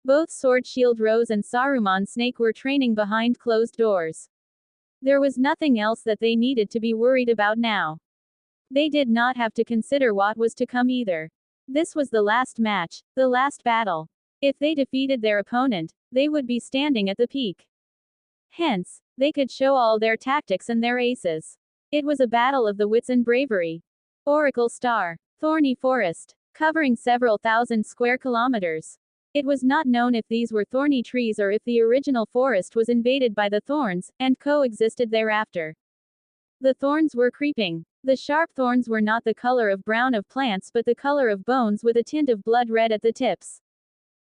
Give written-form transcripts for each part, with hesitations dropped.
Both Sword Shield Rose and Saruman Snake were training behind closed doors. There was nothing else that they needed to be worried about now. They did not have to consider what was to come either. This was the last match, the last battle. If they defeated their opponent, they would be standing at the peak. Hence, they could show all their tactics and their aces. It was a battle of the wits and bravery. Oracle Star. Thorny Forest. Covering several thousand square kilometers. It was not known if these were thorny trees or if the original forest was invaded by the thorns, and coexisted thereafter. The thorns were creeping. The sharp thorns were not the color of brown of plants but the color of bones with a tint of blood red at the tips.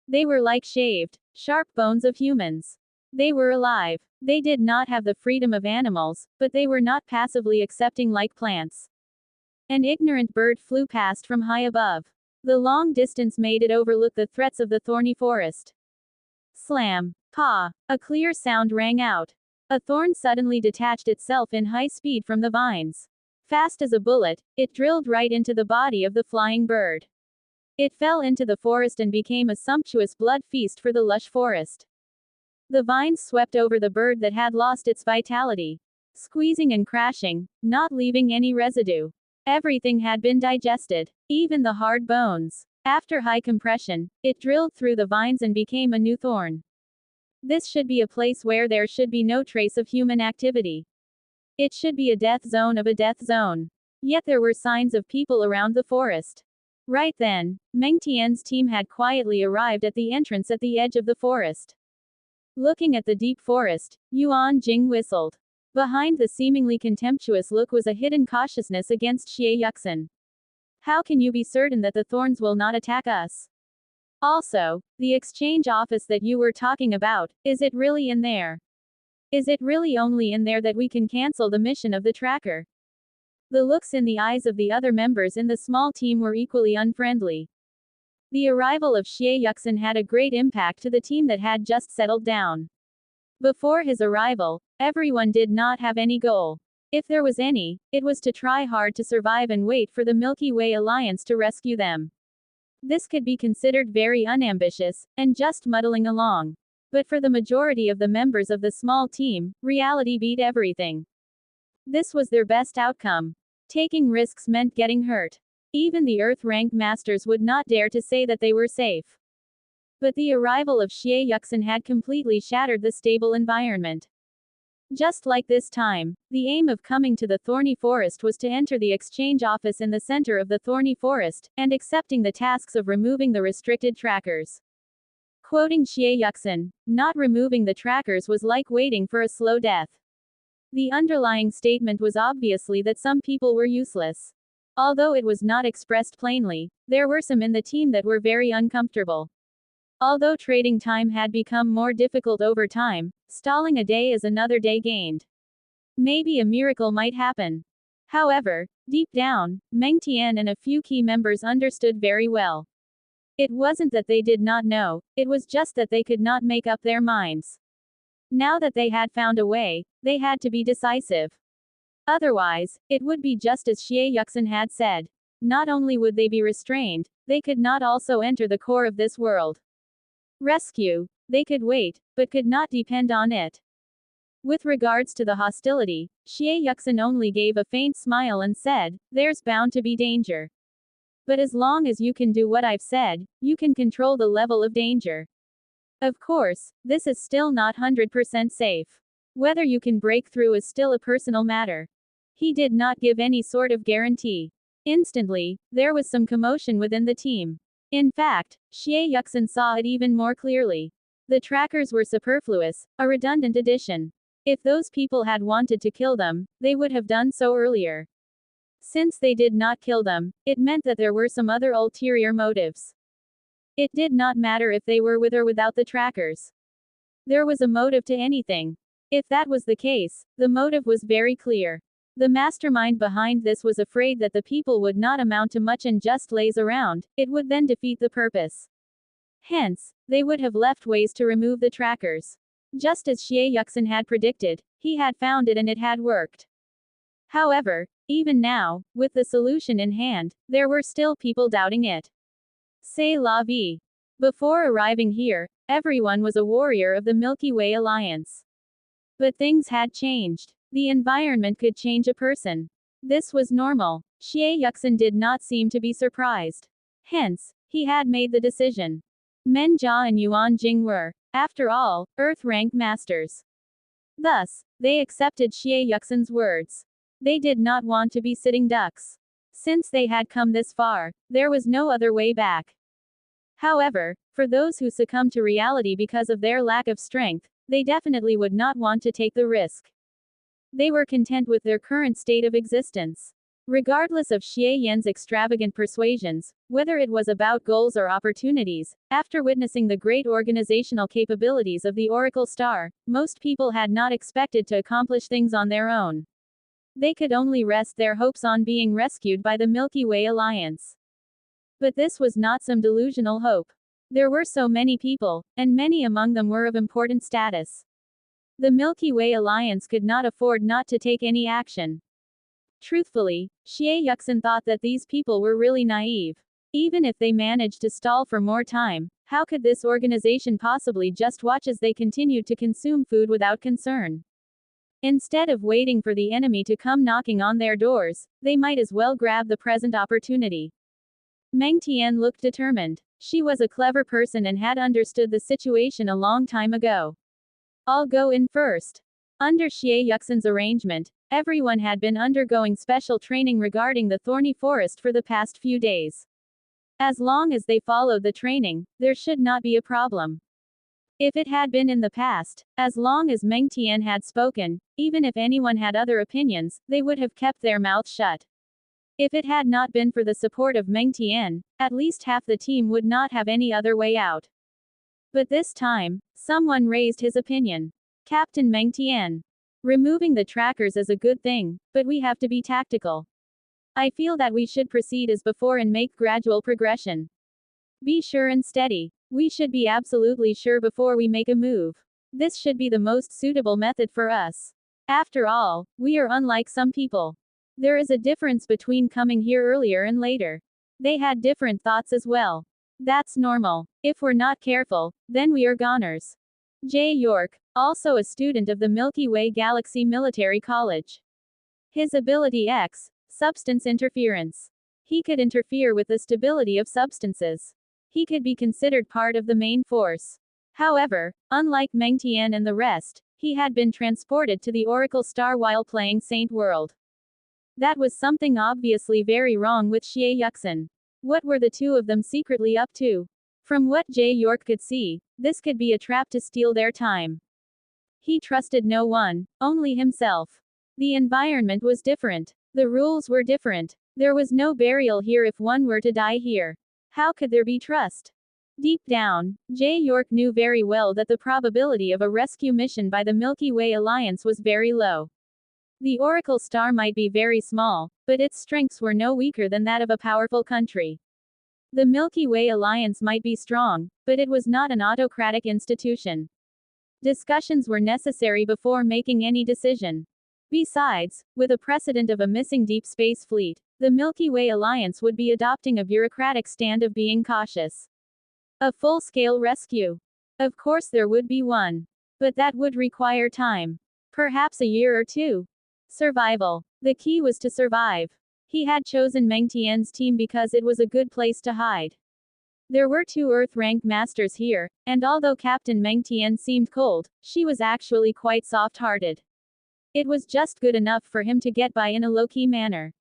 They were like shaved, sharp bones of humans. They were alive. They did not have the freedom of animals, but they were not passively accepting like plants. An ignorant bird flew past from high above. The long distance made it overlook the threats of the thorny forest. Slam. Pa. A clear sound rang out. A thorn suddenly detached itself in high speed from the vines. Fast as a bullet, it drilled right into the body of the flying bird. It fell into the forest and became a sumptuous blood feast for the lush forest. The vines swept over the bird that had lost its vitality. Squeezing and crashing, not leaving any residue. Everything had been digested, even the hard bones. After high compression, it drilled through the vines and became a new thorn. This should be a place where there should be no trace of human activity. It should be a death zone of a death zone. Yet there were signs of people around the forest. Right then, Meng Tian's team had quietly arrived at the entrance at the edge of the forest. Looking at the deep forest, Yuan Jing whistled. Behind the seemingly contemptuous look was a hidden cautiousness against Xie Yuxin. How can you be certain that the thorns will not attack us? Also, the exchange office that you were talking about, is it really in there? Is it really only in there that we can cancel the mission of the tracker? The looks in the eyes of the other members in the small team were equally unfriendly. The arrival of Xie Yuxin had a great impact to the team that had just settled down. Before his arrival, everyone did not have any goal. If there was any, it was to try hard to survive and wait for the Milky Way Alliance to rescue them. This could be considered very unambitious, and just muddling along. But for the majority of the members of the small team, reality beat everything. This was their best outcome. Taking risks meant getting hurt. Even the Earth-rank masters would not dare to say that they were safe. But the arrival of Xie Yuxin had completely shattered the stable environment. Just like this time, the aim of coming to the thorny forest was to enter the exchange office in the center of the thorny forest, and accepting the tasks of removing the restricted trackers. Quoting Xie Yuxin, not removing the trackers was like waiting for a slow death. The underlying statement was obviously that some people were useless. Although it was not expressed plainly, there were some in the team that were very uncomfortable. Although trading time had become more difficult over time, stalling a day is another day gained. Maybe a miracle might happen. However, deep down, Meng Tian and a few key members understood very well. It wasn't that they did not know, it was just that they could not make up their minds. Now that they had found a way, they had to be decisive. Otherwise, it would be just as Xie Yuxin had said. Not only would they be restrained, they could not also enter the core of this world. Rescue. They could wait, but could not depend on it. With regards to the hostility, Xie Yuxin only gave a faint smile and said, "There's bound to be danger. But as long as you can do what I've said, you can control the level of danger. Of course, this is still not 100% safe. Whether you can break through is still a personal matter." He did not give any sort of guarantee. Instantly, there was some commotion within the team. In fact, Xie Yuxin saw it even more clearly. The trackers were superfluous, a redundant addition. If those people had wanted to kill them, they would have done so earlier. Since they did not kill them, it meant that there were some other ulterior motives. It did not matter if they were with or without the trackers. There was a motive to anything. If that was the case, the motive was very clear. The mastermind behind this was afraid that the people would not amount to much and just laze around, it would then defeat the purpose. Hence, they would have left ways to remove the trackers. Just as Xie Yuxin had predicted, he had found it and it had worked. However, even now, with the solution in hand, there were still people doubting it. C'est la vie. Before arriving here, everyone was a warrior of the Milky Way Alliance. But things had changed. The environment could change a person. This was normal. Xie Yuxin did not seem to be surprised. Hence, he had made the decision. Men Jia and Yuan Jing were, after all, Earth rank masters. Thus, they accepted Xie Yuxin's words. They did not want to be sitting ducks. Since they had come this far, there was no other way back. However, for those who succumb to reality because of their lack of strength, they definitely would not want to take the risk. They were content with their current state of existence. Regardless of Xie Yan's extravagant persuasions, whether it was about goals or opportunities, after witnessing the great organizational capabilities of the Oracle Star, most people had not expected to accomplish things on their own. They could only rest their hopes on being rescued by the Milky Way Alliance. But this was not some delusional hope. There were so many people, and many among them were of important status. The Milky Way Alliance could not afford not to take any action. Truthfully, Xie Yuxin thought that these people were really naive. Even if they managed to stall for more time, how could this organization possibly just watch as they continued to consume food without concern? Instead of waiting for the enemy to come knocking on their doors, they might as well grab the present opportunity. Meng Tian looked determined. She was a clever person and had understood the situation a long time ago. I'll go in first. Under Xie Yuxin's arrangement, everyone had been undergoing special training regarding the thorny forest for the past few days. As long as they followed the training, there should not be a problem. If it had been in the past, as long as Meng Tian had spoken, even if anyone had other opinions, they would have kept their mouths shut. If it had not been for the support of Meng Tian, at least half the team would not have any other way out. But this time, someone raised his opinion. Captain Meng Tian. Removing the trackers is a good thing, but we have to be tactical. I feel that we should proceed as before and make gradual progression. Be sure and steady. We should be absolutely sure before we make a move. This should be the most suitable method for us. After all, we are unlike some people. There is a difference between coming here earlier and later. They had different thoughts as well. That's normal. If we're not careful, then we are goners. Jay York, also a student of the Milky Way Galaxy Military College. His ability X, substance interference. He could interfere with the stability of substances. He could be considered part of the main force. However, unlike Meng Tian and the rest, he had been transported to the Oracle Star while playing Saint World. That was something obviously very wrong with Xie Yuxin. What were the two of them secretly up to? From what Jay York could see, this could be a trap to steal their time. He trusted no one, only himself. The environment was different. The rules were different. There was no burial here if one were to die here. How could there be trust? Deep down, Jay York knew very well that the probability of a rescue mission by the Milky Way Alliance was very low. The Oracle Star might be very small, but its strengths were no weaker than that of a powerful country. The Milky Way Alliance might be strong, but it was not an autocratic institution. Discussions were necessary before making any decision. Besides, with a precedent of a missing deep space fleet, the Milky Way Alliance would be adopting a bureaucratic stand of being cautious. A full-scale rescue. Of course there would be one. But that would require time. Perhaps a year or two. Survival. The key was to survive. He had chosen Meng Tian's team because it was a good place to hide. There were two Earth-rank masters here, and although Captain Meng Tian seemed cold, she was actually quite soft-hearted. It was just good enough for him to get by in a low-key manner.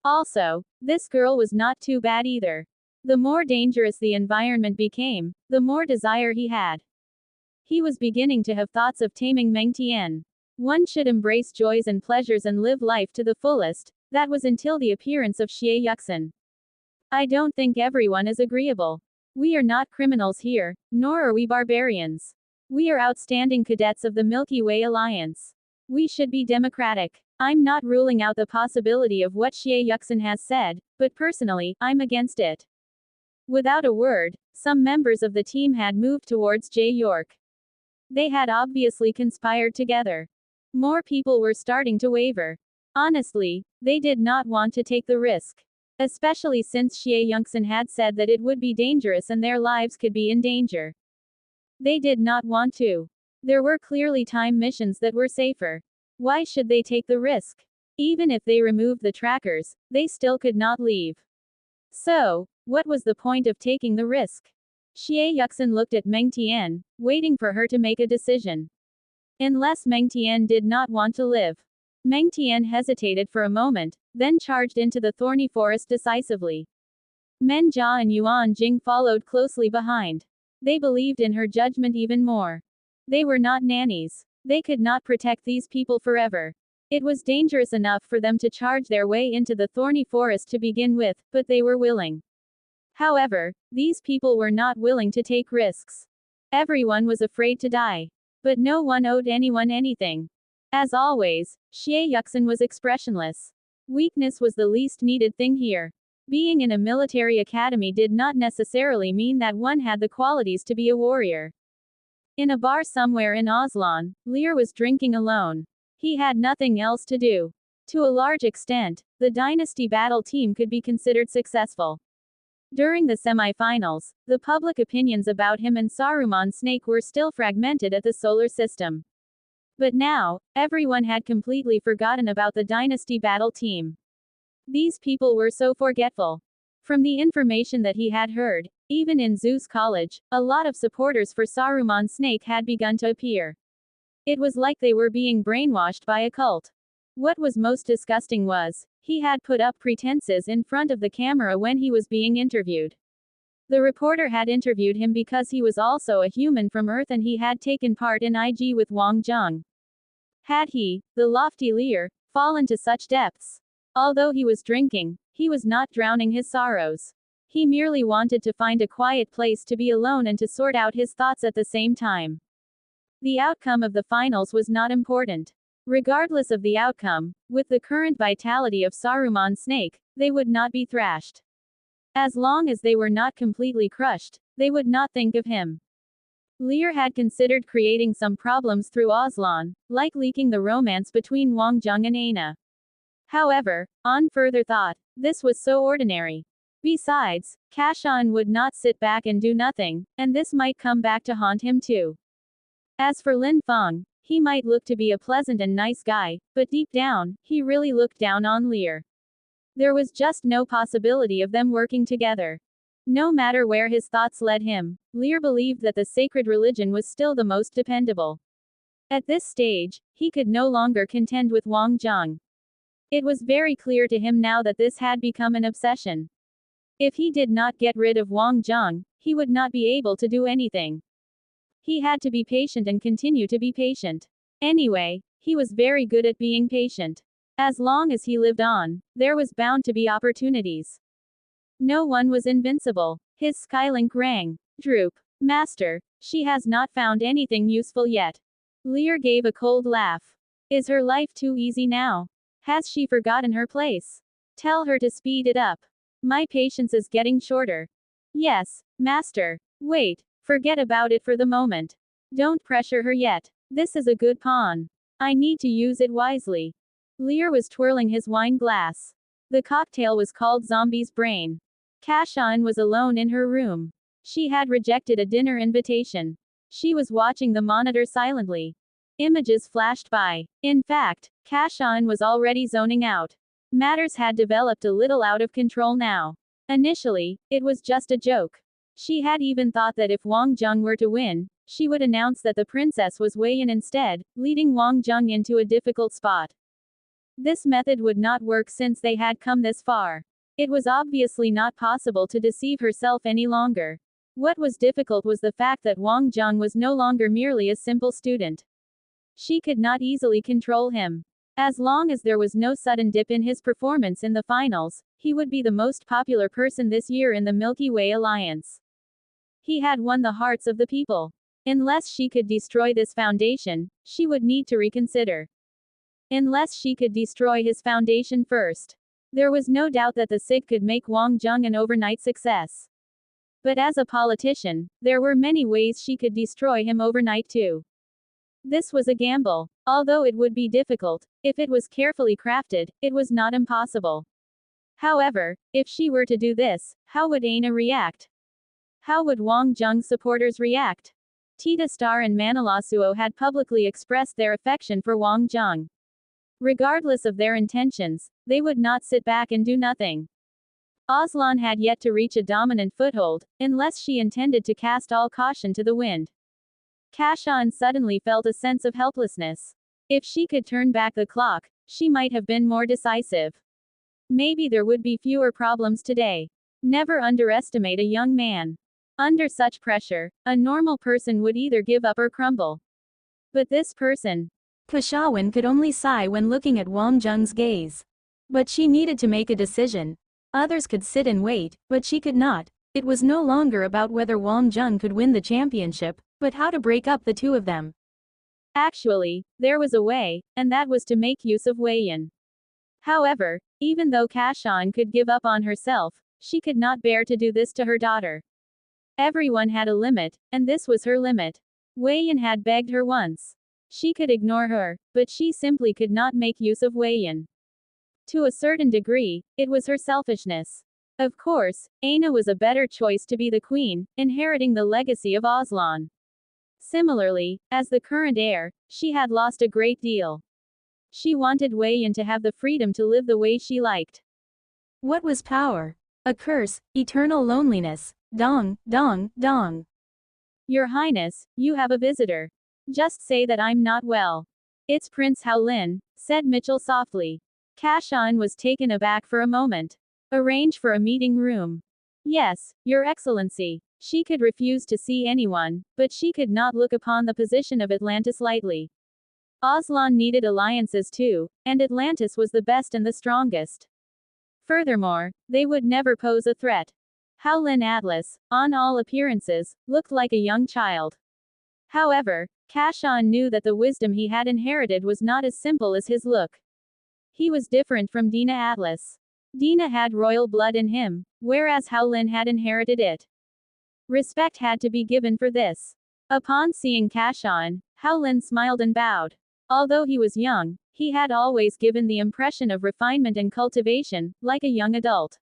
Also, this girl was not too bad either. The more dangerous the environment became, the more desire he had. He was beginning to have thoughts of taming Meng Tian. One should embrace joys and pleasures and live life to the fullest. That was until the appearance of Xie Yuxin. I don't think everyone is agreeable. We are not criminals here, nor are we barbarians. We are outstanding cadets of the Milky Way Alliance. We should be democratic. I'm not ruling out the possibility of what Xie Yuxin has said, but personally, I'm against it. Without a word, some members of the team had moved towards Jay York. They had obviously conspired together. More people were starting to waver. Honestly, they did not want to take the risk. Especially since Xie Yuxin had said that it would be dangerous and their lives could be in danger. They did not want to. There were clearly time missions that were safer. Why should they take the risk? Even if they removed the trackers, they still could not leave. So, what was the point of taking the risk? Xie Yuxin looked at Meng Tian, waiting for her to make a decision. Unless Meng Tian did not want to live. Meng Tian hesitated for a moment, then charged into the thorny forest decisively. Men Jia and Yuan Jing followed closely behind. They believed in her judgment even more. They were not nannies. They could not protect these people forever. It was dangerous enough for them to charge their way into the thorny forest to begin with, but they were willing. However, these people were not willing to take risks. Everyone was afraid to die. But no one owed anyone anything. As always, Xie Yuxin was expressionless. Weakness was the least needed thing here. Being in a military academy did not necessarily mean that one had the qualities to be a warrior. In a bar somewhere in Aslan, Lear was drinking alone. He had nothing else to do. To a large extent, the Dynasty Battle team could be considered successful. During the semi-finals, the public opinions about him and Saruman Snake were still fragmented at the solar system. But now, everyone had completely forgotten about the Dynasty Battle team. These people were so forgetful. From the information that he had heard, even in Zeus College, a lot of supporters for Saruman Snake had begun to appear. It was like they were being brainwashed by a cult. What was most disgusting was, he had put up pretenses in front of the camera when he was being interviewed. The reporter had interviewed him because he was also a human from Earth and he had taken part in IG with Wang Zheng. Had he, the lofty Lear, fallen to such depths? Although he was drinking, he was not drowning his sorrows. He merely wanted to find a quiet place to be alone and to sort out his thoughts at the same time. The outcome of the finals was not important. Regardless of the outcome, with the current vitality of Saruman Snake, they would not be thrashed. As long as they were not completely crushed, they would not think of him. Lear had considered creating some problems through Aslan, like leaking the romance between Wang Zheng and Aina. However, on further thought, this was so ordinary. Besides, Kashan would not sit back and do nothing, and this might come back to haunt him too. As for Lin Feng, he might look to be a pleasant and nice guy, but deep down, he really looked down on Lear. There was just no possibility of them working together. No matter where his thoughts led him, Lear believed that the sacred religion was still the most dependable. At this stage, he could no longer contend with Wang Zheng. It was very clear to him now that this had become an obsession. If he did not get rid of Wang Zheng, he would not be able to do anything. He had to be patient and continue to be patient. Anyway, he was very good at being patient. As long as he lived on, there was bound to be opportunities. No one was invincible. His skylink rang. Droop. Master, she has not found anything useful yet. Lear gave a cold laugh. Is her life too easy now? Has she forgotten her place? Tell her to speed it up. My patience is getting shorter. Yes, Master. Wait. Forget about it for the moment. Don't pressure her yet. This is a good pawn. I need to use it wisely. Lear was twirling his wine glass. The cocktail was called Zombie's Brain. Kashan was alone in her room. She had rejected a dinner invitation. She was watching the monitor silently. Images flashed by. In fact, Kashan was already zoning out. Matters had developed a little out of control now. Initially, it was just a joke. She had even thought that if Wang Zheng were to win, she would announce that the princess was Wei Yan instead, leading Wang Zheng into a difficult spot. This method would not work since they had come this far. It was obviously not possible to deceive herself any longer. What was difficult was the fact that Wang Zheng was no longer merely a simple student. She could not easily control him. As long as there was no sudden dip in his performance in the finals, he would be the most popular person this year in the Milky Way Alliance. He had won the hearts of the people. Unless she could destroy this foundation, she would need to reconsider. Unless she could destroy his foundation first. There was no doubt that the SIG could make Wang Zheng an overnight success. But as a politician, there were many ways she could destroy him overnight too. This was a gamble. Although it would be difficult, if it was carefully crafted, it was not impossible. However, if she were to do this, how would Aina react? How would Wang Zheng's supporters react? Tita Star and Manilasuo had publicly expressed their affection for Wang Jung. Regardless of their intentions, they would not sit back and do nothing. Aslan had yet to reach a dominant foothold, unless she intended to cast all caution to the wind. Kashan suddenly felt a sense of helplessness. If she could turn back the clock, she might have been more decisive. Maybe there would be fewer problems today. Never underestimate a young man. Under such pressure, a normal person would either give up or crumble. But this person. Kashawan could only sigh when looking at Wang Jung's gaze. But she needed to make a decision. Others could sit and wait, but she could not. It was no longer about whether Wang Jung could win the championship, but how to break up the two of them. Actually, there was a way, and that was to make use of Wei Yan. However, even though Kashan could give up on herself, she could not bear to do this to her daughter. Everyone had a limit, and this was her limit. Wei Yan had begged her once. She could ignore her, but she simply could not make use of Wei Yan. To a certain degree, it was her selfishness. Of course, Aina was a better choice to be the queen, inheriting the legacy of Aslan. Similarly, as the current heir, she had lost a great deal. She wanted Wei Yan to have the freedom to live the way she liked. What was power? A curse, eternal loneliness. Dong, dong, dong. Your Highness, you have a visitor. Just say that I'm not well. It's Prince Howlin, said Mitchell softly. Kashan was taken aback for a moment. Arrange for a meeting room. Yes, Your Excellency. She could refuse to see anyone, but she could not look upon the position of Atlantis lightly. Aslan needed alliances too, and Atlantis was the best and the strongest. Furthermore, they would never pose a threat. Howlin Atlas, on all appearances, looked like a young child. However, Kashan knew that the wisdom he had inherited was not as simple as his look. He was different from Dina Atlas. Dina had royal blood in him, whereas Howlin had inherited it. Respect had to be given for this. Upon seeing Kashan, Howlin smiled and bowed. Although he was young, he had always given the impression of refinement and cultivation, like a young adult.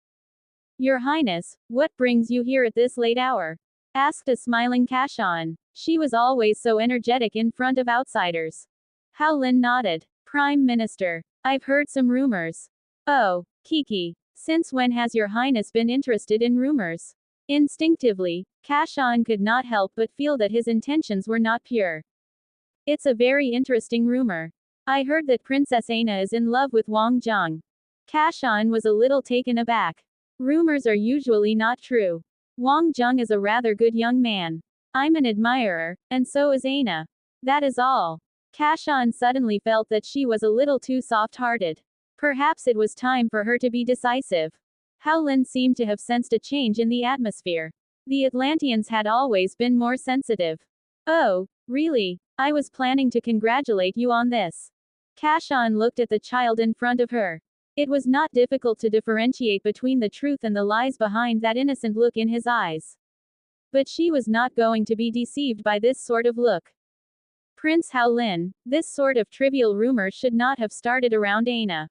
Your Highness, what brings you here at this late hour? Asked a smiling Kashan. She was always so energetic in front of outsiders. Howlin nodded. Prime Minister. I've heard some rumors. Oh, Kiki. Since when has Your Highness been interested in rumors? Instinctively, Kashan could not help but feel that his intentions were not pure. It's a very interesting rumor. I heard that Princess Aina is in love with Wang Jung. Kashan was a little taken aback. Rumors are usually not true. Wang Jung is a rather good young man. I'm an admirer, and so is Aina. That is all. Kashan suddenly felt that she was a little too soft-hearted. Perhaps it was time for her to be decisive. Howlin seemed to have sensed a change in the atmosphere. The Atlanteans had always been more sensitive. Oh, really? I was planning to congratulate you on this. Kashan looked at the child in front of her. It was not difficult to differentiate between the truth and the lies behind that innocent look in his eyes. But she was not going to be deceived by this sort of look. Prince Howlin, this sort of trivial rumor should not have started around Aina.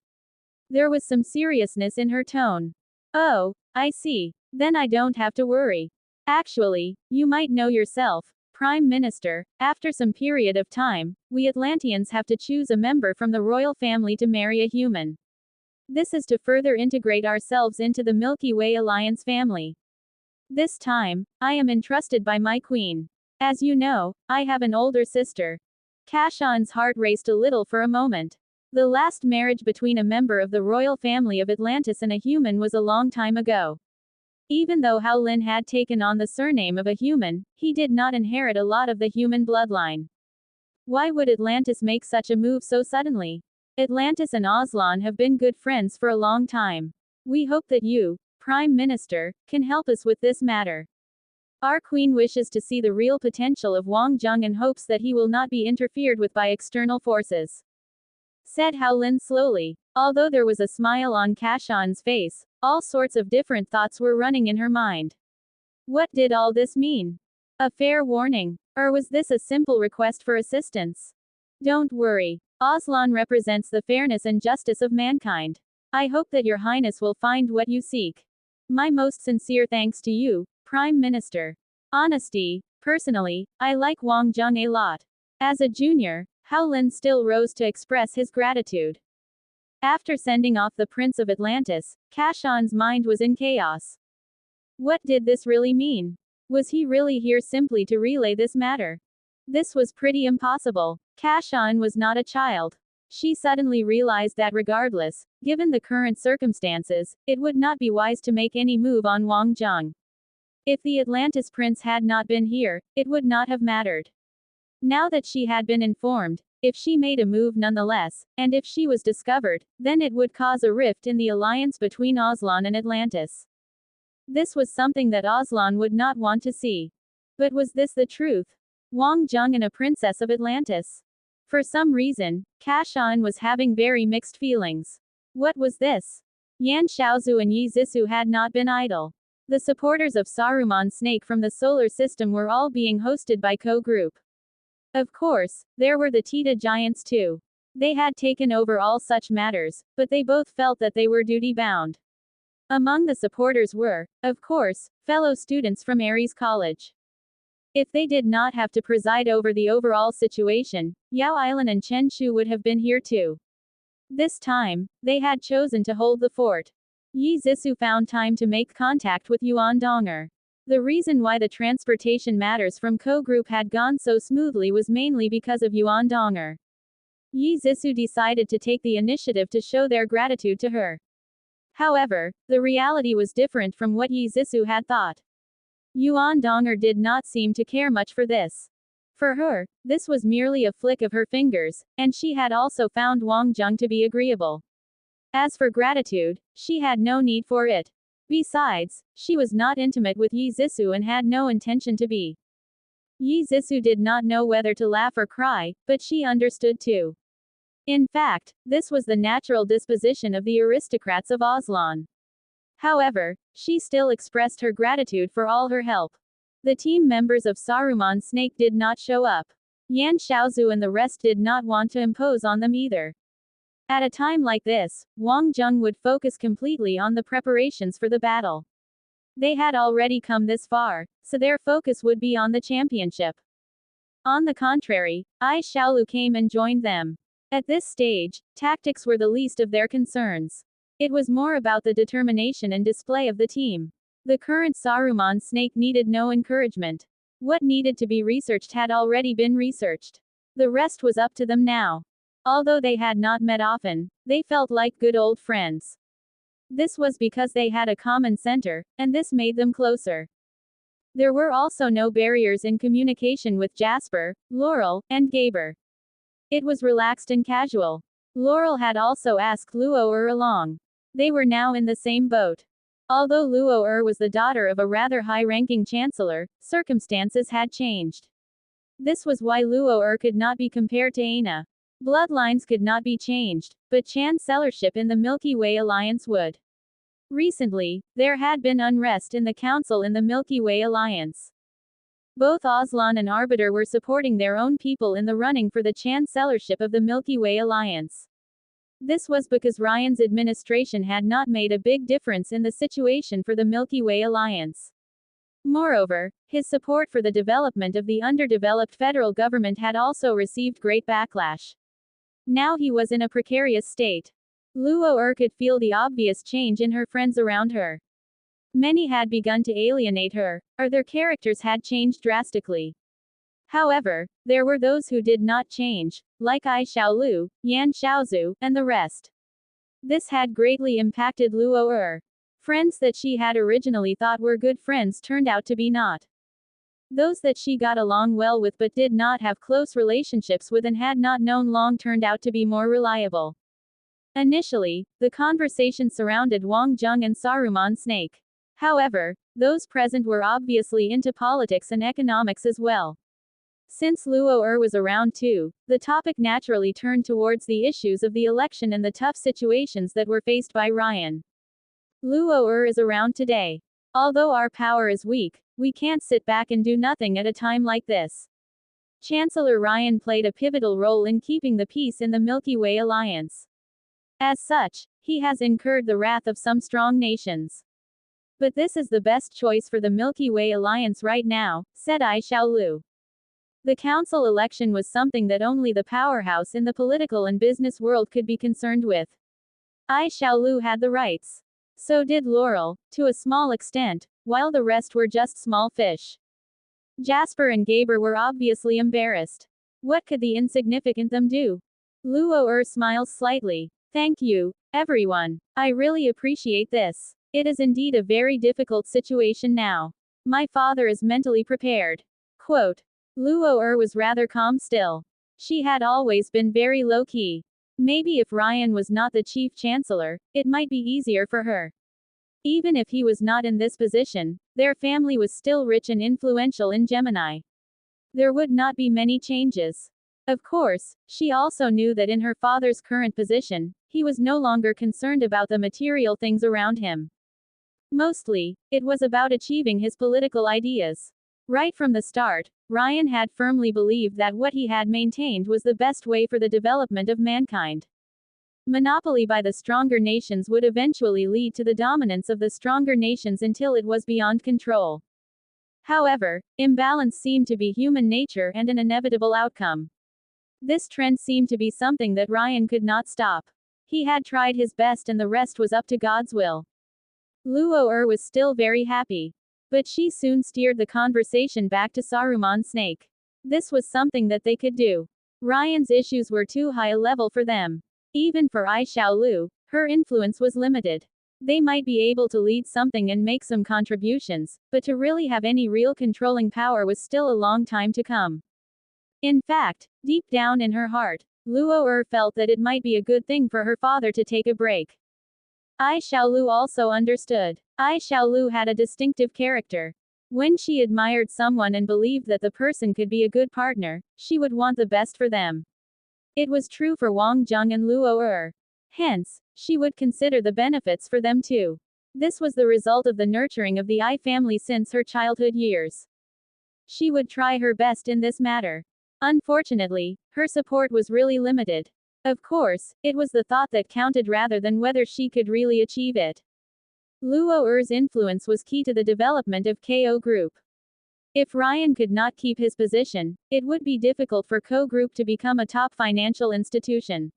There was some seriousness in her tone. Oh, I see. Then I don't have to worry. Actually, you might know yourself, Prime Minister, after some period of time, we Atlanteans have to choose a member from the royal family to marry a human. This is to further integrate ourselves into the Milky Way Alliance family. This time, I am entrusted by my queen. As you know, I have an older sister. Kashan's heart raced a little for a moment. The last marriage between a member of the royal family of Atlantis and a human was a long time ago. Even though Howlin had taken on the surname of a human, he did not inherit a lot of the human bloodline. Why would Atlantis make such a move so suddenly? Atlantis and Aslan have been good friends for a long time. We hope that you, Prime Minister, can help us with this matter. Our queen wishes to see the real potential of Wang Jung and hopes that he will not be interfered with by external forces. Said Howlin slowly. Although there was a smile on Kashan's face, all sorts of different thoughts were running in her mind. What did all this mean? A fair warning? Or was this a simple request for assistance? Don't worry. Aslan represents the fairness and justice of mankind. I hope that Your Highness will find what you seek. My most sincere thanks to you, Prime Minister. Honesty, Personally, I like Wang Jung a lot. As a junior, Hao Lin still rose to express his gratitude. After sending off the Prince of Atlantis, Kashan's mind was in chaos. What did this really mean? Was he really here simply to relay this matter? This was pretty impossible. Kashan was not a child. She suddenly realized that regardless, given the current circumstances, it would not be wise to make any move on Wang Jung. If the Atlantis prince had not been here, it would not have mattered. Now that she had been informed, if she made a move nonetheless, and if she was discovered, then it would cause a rift in the alliance between Aslan and Atlantis. This was something that Aslan would not want to see. But was this the truth? Wang Jung and a princess of Atlantis? For some reason, Kashan was having very mixed feelings. What was this? Yan Xiaozu and Yi Zissou had not been idle. The supporters of Saruman Snake from the solar system were all being hosted by Ko Group. Of course, there were the Tita giants too. They had taken over all such matters, but they both felt that they were duty-bound. Among the supporters were, of course, fellow students from Ares College. If they did not have to preside over the overall situation, Yao Island and Chen Shu would have been here too. This time, they had chosen to hold the fort. Yi Zissou found time to make contact with Yuan Donger. The reason why the transportation matters from Ko Group had gone so smoothly was mainly because of Yuan Donger. Yi Zissou decided to take the initiative to show their gratitude to her. However, the reality was different from what Yi Zissou had thought. Yuan Donger did not seem to care much for this. For her, this was merely a flick of her fingers, and she had also found Wang Jung to be agreeable. As for gratitude, she had no need for it. Besides, she was not intimate with Yi Zissou and had no intention to be. Yi Zissou did not know whether to laugh or cry, but she understood too. In fact, this was the natural disposition of the aristocrats of Aslan. However, she still expressed her gratitude for all her help. The team members of Saruman Snake did not show up. Yan Xiaozu and the rest did not want to impose on them either. At a time like this, Wang Jung would focus completely on the preparations for the battle. They had already come this far, so their focus would be on the championship. On the contrary, Ai Xiaolu came and joined them. At this stage, tactics were the least of their concerns. It was more about the determination and display of the team. The current Saruman Snake needed no encouragement. What needed to be researched had already been researched. The rest was up to them now. Although they had not met often, they felt like good old friends. This was because they had a common center, and this made them closer. There were also no barriers in communication with Jasper, Laurel, and Gaber. It was relaxed and casual. Laurel had also asked Luo along. They were now in the same boat. Although Luo was the daughter of a rather high-ranking chancellor, circumstances had changed. This was why Luo could not be compared to Aina. Bloodlines could not be changed, but chancellorship in the Milky Way Alliance would. Recently, there had been unrest in the council in the Milky Way Alliance. Both Aslan and Arbiter were supporting their own people in the running for the chancellorship of the Milky Way Alliance. This was because Ryan's administration had not made a big difference in the situation for the Milky Way Alliance. Moreover, his support for the development of the underdeveloped federal government had also received great backlash. Now he was in a precarious state. Luo could feel the obvious change in her friends around her. Many had begun to alienate her, or their characters had changed drastically. However, there were those who did not change, like Ai Xiaolu, Yan Xiaozu, and the rest. This had greatly impacted Luo. Friends that she had originally thought were good friends turned out to be not. Those that she got along well with but did not have close relationships with and had not known long turned out to be more reliable. Initially, the conversation surrounded Wang Jung and Saruman Snake. However, those present were obviously into politics and economics as well. Since Luo was around too, the topic naturally turned towards the issues of the election and the tough situations that were faced by Ryan. Luo is around today. Although our power is weak, we can't sit back and do nothing at a time like this. Chancellor Ryan played a pivotal role in keeping the peace in the Milky Way Alliance. As such, he has incurred the wrath of some strong nations. But this is the best choice for the Milky Way alliance right now, said Ai Xiaolu. The council election was something that only the powerhouse in the political and business world could be concerned with. Ai Xiaolu had the rights. So did Laurel, to a small extent, while the rest were just small fish. Jasper and Gaber were obviously embarrassed. What could the insignificant them do? Luo smiles slightly. Thank you, everyone. I really appreciate this. It is indeed a very difficult situation now. My father is mentally prepared. Quote. Luo was rather calm still. She had always been very low-key. Maybe if Ryan was not the chief chancellor, it might be easier for her. Even if he was not in this position, their family was still rich and influential in Gemini. There would not be many changes. Of course, she also knew that in her father's current position, he was no longer concerned about the material things around him. Mostly, it was about achieving his political ideas. Right from the start, Ryan had firmly believed that what he had maintained was the best way for the development of mankind. Monopoly by the stronger nations would eventually lead to the dominance of the stronger nations until it was beyond control. However, imbalance seemed to be human nature and an inevitable outcome. This trend seemed to be something that Ryan could not stop. He had tried his best and the rest was up to God's will. Luo was still very happy. But she soon steered the conversation back to Saruman Snake. This was something that they could do. Ryan's issues were too high a level for them. Even for Ai Xiaolu, her influence was limited. They might be able to lead something and make some contributions, but to really have any real controlling power was still a long time to come. In fact, deep down in her heart, Luo felt that it might be a good thing for her father to take a break. Ai Xiaolu also understood. Ai Xiaolu had a distinctive character. When she admired someone and believed that the person could be a good partner, she would want the best for them. It was true for Wang Zheng and Luo. Hence, she would consider the benefits for them too. This was the result of the nurturing of the Ai family since her childhood years. She would try her best in this matter. Unfortunately, her support was really limited. Of course, it was the thought that counted rather than whether she could really achieve it. Luo's influence was key to the development of KO Group. If Ryan could not keep his position, it would be difficult for KO Group to become a top financial institution.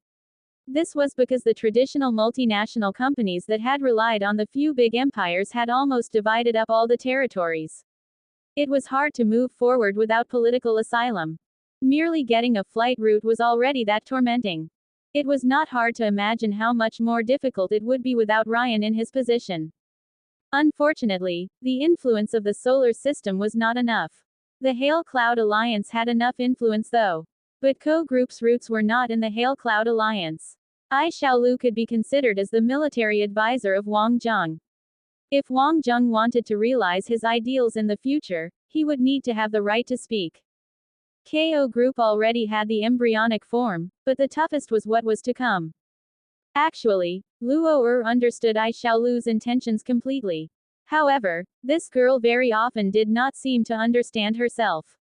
This was because the traditional multinational companies that had relied on the few big empires had almost divided up all the territories. It was hard to move forward without political asylum. Merely getting a flight route was already that tormenting. It was not hard to imagine how much more difficult it would be without Ryan in his position. Unfortunately, the influence of the solar system was not enough. The Hail Cloud Alliance had enough influence though. But KO Group's roots were not in the Hail Cloud Alliance. Ai Xiaolu could be considered as the military advisor of Wang Zheng. If Wang Zheng wanted to realize his ideals in the future, he would need to have the right to speak. KO Group already had the embryonic form, but the toughest was what was to come. Actually, Luo understood Ai Xiaolu's intentions completely. However, this girl very often did not seem to understand herself.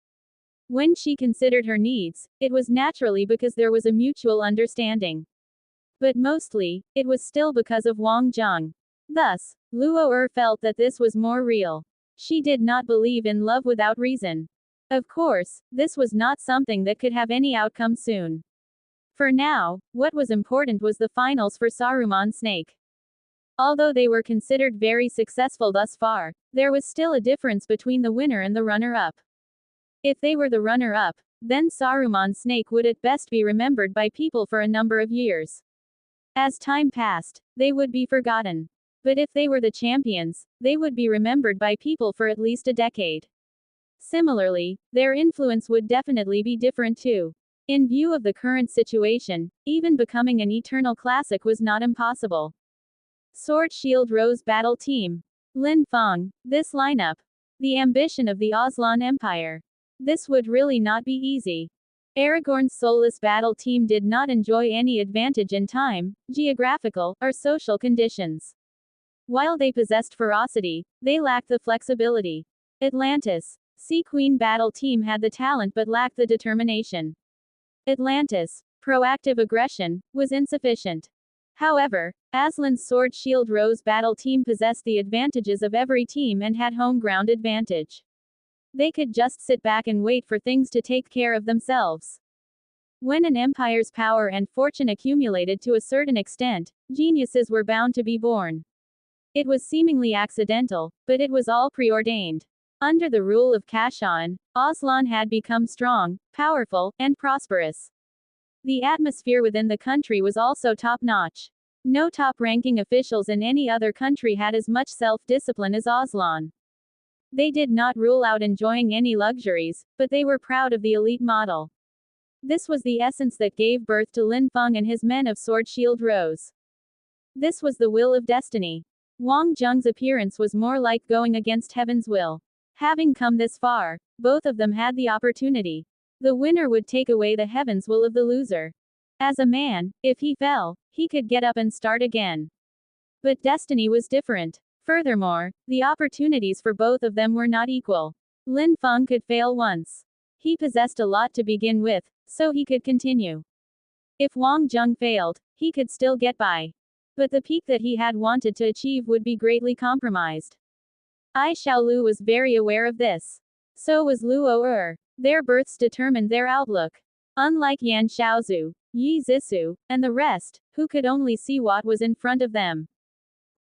When she considered her needs, it was naturally because there was a mutual understanding. But mostly, it was still because of Wang Zheng. Thus, Luo felt that this was more real. She did not believe in love without reason. Of course, this was not something that could have any outcome soon. For now, what was important was the finals for Saruman Snake. Although they were considered very successful thus far, there was still a difference between the winner and the runner-up. If they were the runner-up, then Saruman Snake would at best be remembered by people for a number of years. As time passed, they would be forgotten. But if they were the champions, they would be remembered by people for at least a decade. Similarly, their influence would definitely be different too. In view of the current situation, even becoming an eternal classic was not impossible. Sword Shield Rose Battle Team. Lin Feng, this lineup. The ambition of the Aslan Empire. This would really not be easy. Aragorn's soulless battle team did not enjoy any advantage in time, geographical, or social conditions. While they possessed ferocity, they lacked the flexibility. Atlantis. Sea Queen battle team had the talent but lacked the determination. Atlantis, proactive aggression, was insufficient. However, Aslan's Sword Shield Rose battle team possessed the advantages of every team and had home ground advantage. They could just sit back and wait for things to take care of themselves. When an empire's power and fortune accumulated to a certain extent, geniuses were bound to be born. It was seemingly accidental, but it was all preordained. Under the rule of Kashan, Aslan had become strong, powerful, and prosperous. The atmosphere within the country was also top-notch. No top-ranking officials in any other country had as much self-discipline as Aslan. They did not rule out enjoying any luxuries, but they were proud of the elite model. This was the essence that gave birth to Lin Feng and his men of Sword Shield Rose. This was the will of destiny. Wang Zheng's appearance was more like going against heaven's will. Having come this far, both of them had the opportunity. The winner would take away the heaven's will of the loser. As a man, if he fell, he could get up and start again. But destiny was different. Furthermore, the opportunities for both of them were not equal. Lin Feng could fail once. He possessed a lot to begin with, so he could continue. If Wang Zheng failed, he could still get by. But the peak that he had wanted to achieve would be greatly compromised. Ai Xiaolu was very aware of this. So was Luo. Their births determined their outlook. Unlike Yan Xiaozu, Yi Zisu, and the rest, who could only see what was in front of them.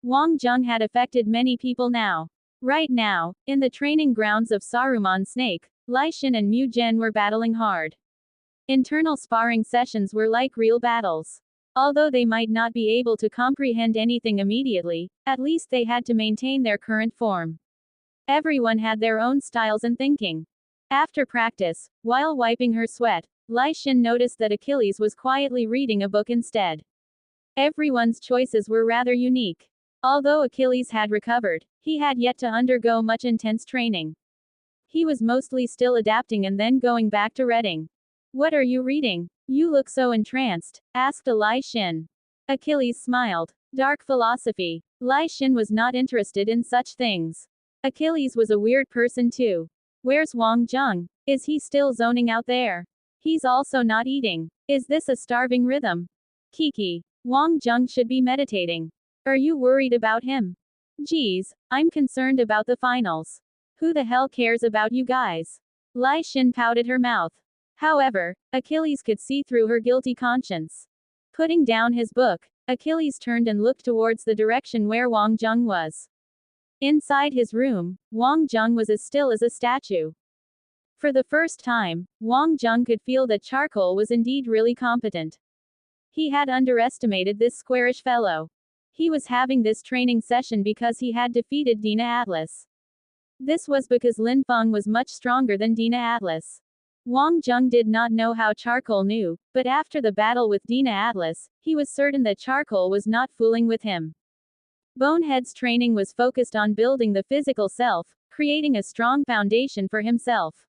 Wang Zheng had affected many people now. Right now, in the training grounds of Saruman Snake, Lai Xin and Mu Zhen were battling hard. Internal sparring sessions were like real battles. Although they might not be able to comprehend anything immediately, at least they had to maintain their current form. Everyone had their own styles and thinking. After practice, while wiping her sweat, Lai Xin noticed that Achilles was quietly reading a book instead. Everyone's choices were rather unique. Although Achilles had recovered, he had yet to undergo much intense training. He was mostly still adapting and then going back to reading. "What are you reading? You look so entranced," asked Lai Xin. Achilles smiled. Dark philosophy. Lai Xin was not interested in such things. Achilles was a weird person too. Where's Wang Zheng? Is he still zoning out there? He's also not eating. Is this a starving rhythm? Kiki. Wang Zheng should be meditating. Are you worried about him? Geez, I'm concerned about the finals. Who the hell cares about you guys? Lai Xin pouted her mouth. However, Achilles could see through her guilty conscience. Putting down his book, Achilles turned and looked towards the direction where Wang Zheng was. Inside his room, Wang Zheng was as still as a statue. For the first time, Wang Zheng could feel that charcoal was indeed really competent. He had underestimated this squarish fellow. He was having this training session because he had defeated Dina Atlas. This was because Lin Feng was much stronger than Dina Atlas. Wang Zheng did not know how Charcoal knew, but after the battle with Dina Atlas, he was certain that Charcoal was not fooling with him. Bonehead's training was focused on building the physical self, creating a strong foundation for himself.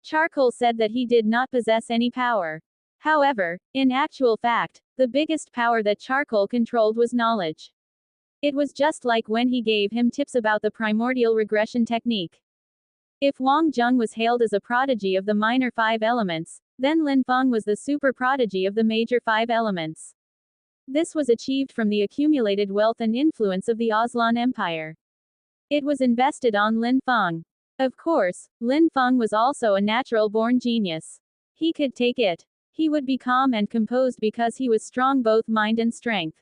Charcoal said that he did not possess any power. However, in actual fact, the biggest power that Charcoal controlled was knowledge. It was just like when he gave him tips about the primordial regression technique. If Wang Zheng was hailed as a prodigy of the minor 5 elements, then Lin Feng was the super prodigy of the major 5 elements. This was achieved from the accumulated wealth and influence of the Aslan Empire. It was invested on Lin Feng. Of course, Lin Feng was also a natural-born genius. He could take it. He would be calm and composed because he was strong both mind and strength.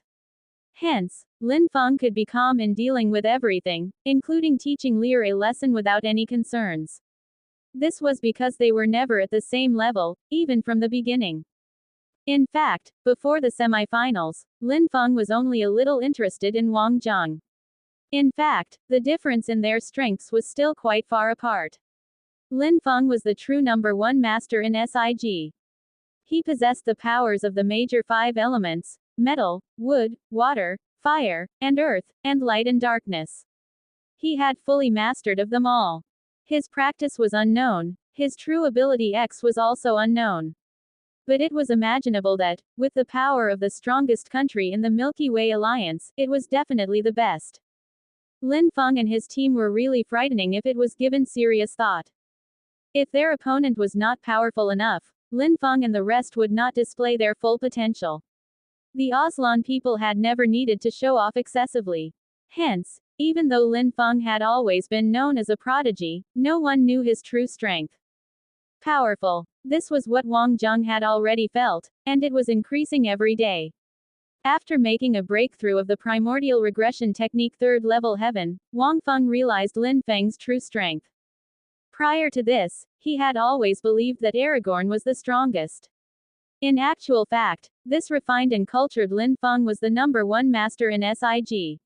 Hence, Lin Feng could be calm in dealing with everything, including teaching Lear a lesson without any concerns. This was because they were never at the same level, even from the beginning. In fact, before the semi-finals, Lin Feng was only a little interested in Wang Zheng. In fact, the difference in their strengths was still quite far apart. Lin Feng was the true number 1 master in SIG. He possessed the powers of the major 5 elements: metal, wood, water, fire, and earth, and light and darkness. He had fully mastered of them all. His practice was unknown, his true ability X was also unknown. But it was imaginable that, with the power of the strongest country in the Milky Way alliance, it was definitely the best. Lin Feng and his team were really frightening if it was given serious thought. If their opponent was not powerful enough, Lin Feng and the rest would not display their full potential. The Aslan people had never needed to show off excessively. Hence, even though Lin Feng had always been known as a prodigy, no one knew his true strength. Powerful. This was what Wang Zheng had already felt, and it was increasing every day. After making a breakthrough of the primordial regression technique 3rd level heaven, Wang Feng realized Lin Feng's true strength. Prior to this, he had always believed that Aragorn was the strongest. In actual fact, this refined and cultured Lin Feng was the #1 master in SIG.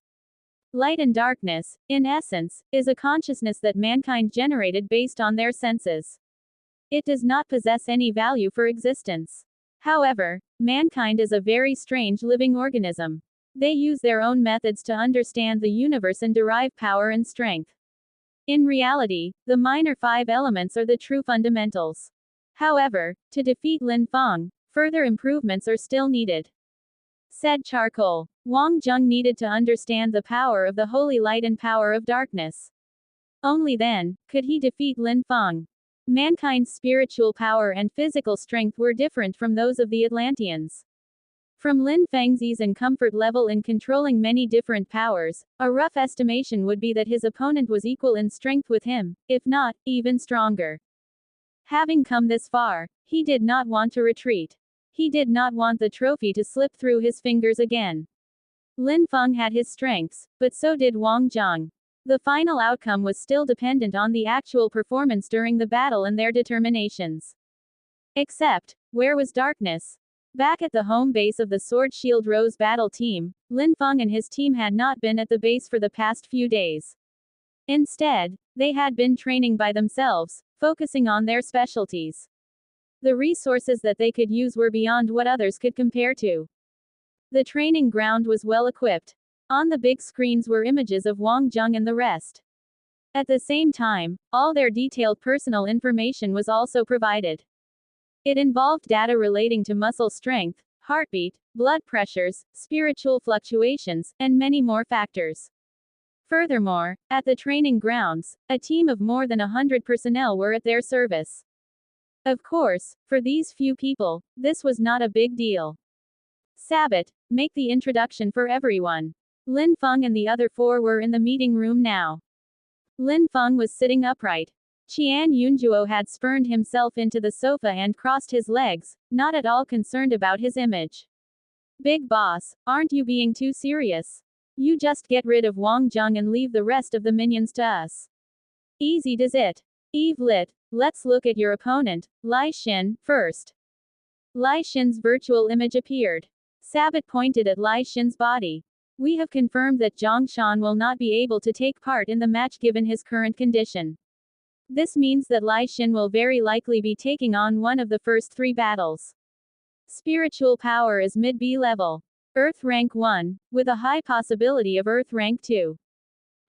Light and darkness, in essence, is a consciousness that mankind generated based on their senses. It does not possess any value for existence. However, mankind is a very strange living organism. They use their own methods to understand the universe and derive power and strength. In reality, the minor 5 elements are the true fundamentals. However, to defeat Lin Feng, further improvements are still needed. Said Charcoal. Wang Zheng needed to understand the power of the holy light and power of darkness. Only then could he defeat Lin Feng. Mankind's spiritual power and physical strength were different from those of the Atlanteans. From Lin Feng's ease and comfort level in controlling many different powers, a rough estimation would be that his opponent was equal in strength with him, if not, even stronger. Having come this far, he did not want to retreat. He did not want the trophy to slip through his fingers again. Lin Feng had his strengths, but so did Wang Zheng. The final outcome was still dependent on the actual performance during the battle and their determinations. Except, where was darkness? Back at the home base of the Sword Shield Rose battle team, Lin Feng and his team had not been at the base for the past few days. Instead, they had been training by themselves, focusing on their specialties. The resources that they could use were beyond what others could compare to. The training ground was well equipped. On the big screens were images of Wang Zheng and the rest. At the same time, all their detailed personal information was also provided. It involved data relating to muscle strength, heartbeat, blood pressures, spiritual fluctuations, and many more factors. Furthermore, at the training grounds, a team of more than 100 personnel were at their service. Of course, for these few people, this was not a big deal. Sabbat, make the introduction for everyone. Lin Feng and the other 4 were in the meeting room now. Lin Feng was sitting upright. Qian Yunjuo had spurned himself into the sofa and crossed his legs, not at all concerned about his image. Big boss, aren't you being too serious? You just get rid of Wang Zheng and leave the rest of the minions to us. Easy does it. Eve Lit, let's look at your opponent, Lai Xin, first. Lai Xin's virtual image appeared. Sabbat pointed at Lai Xin's body. We have confirmed that Zhang Shan will not be able to take part in the match given his current condition. This means that Lai Xin will very likely be taking on one of the first 3 battles. Spiritual power is mid-B level. Earth rank 1, with a high possibility of Earth rank 2.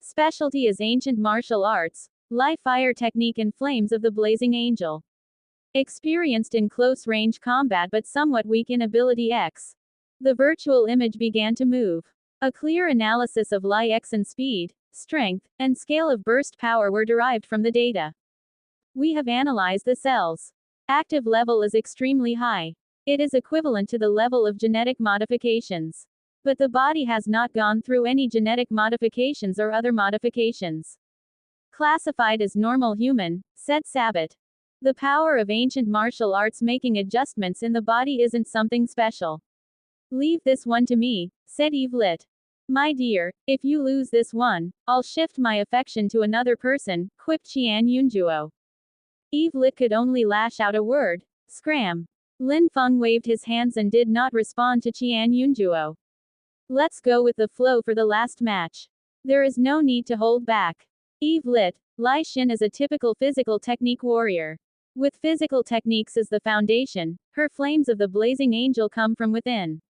Specialty is ancient martial arts, live fire technique and flames of the blazing angel. Experienced in close-range combat but somewhat weak in ability X. The virtual image began to move. A clear analysis of Lai X's speed, strength, and scale of burst power were derived from the data. We have analyzed the cells. Active level is extremely high. It is equivalent to the level of genetic modifications. But the body has not gone through any genetic modifications or other modifications. Classified as normal human, said Sabbat. The power of ancient martial arts making adjustments in the body isn't something special. Leave this one to me, said Eve Lit. My dear, if you lose this one, I'll shift my affection to another person, quipped Qian Yunjuo. Eve Lit could only lash out a word, scram. Lin Feng waved his hands and did not respond to Qian Yunjuo. Let's go with the flow for the last match. There is no need to hold back. Eve Lit, Lai Xin is a typical physical technique warrior. With physical techniques as the foundation, her flames of the blazing angel come from within.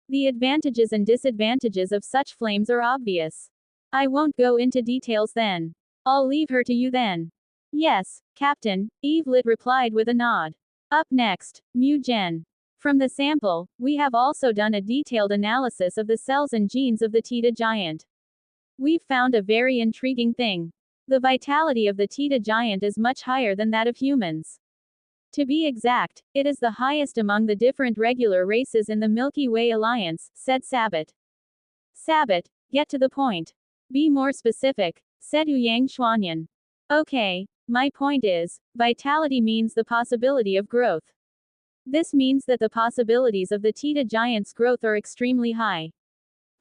The advantages and disadvantages of such flames are obvious. I won't go into details then. I'll leave her to you then. Yes, Captain, Eve Lit replied with a nod. Up next, Mu Gen. From the sample, we have also done a detailed analysis of the cells and genes of the Tita giant. We've found a very intriguing thing. The vitality of the Tita giant is much higher than that of humans. To be exact, it is the highest among the different regular races in the Milky Way alliance, said Sabbat. Sabbat, get to the point. Be more specific, said Yang Xuanyan. Okay, my point is, vitality means the possibility of growth. This means that the possibilities of the Teta giant's growth are extremely high.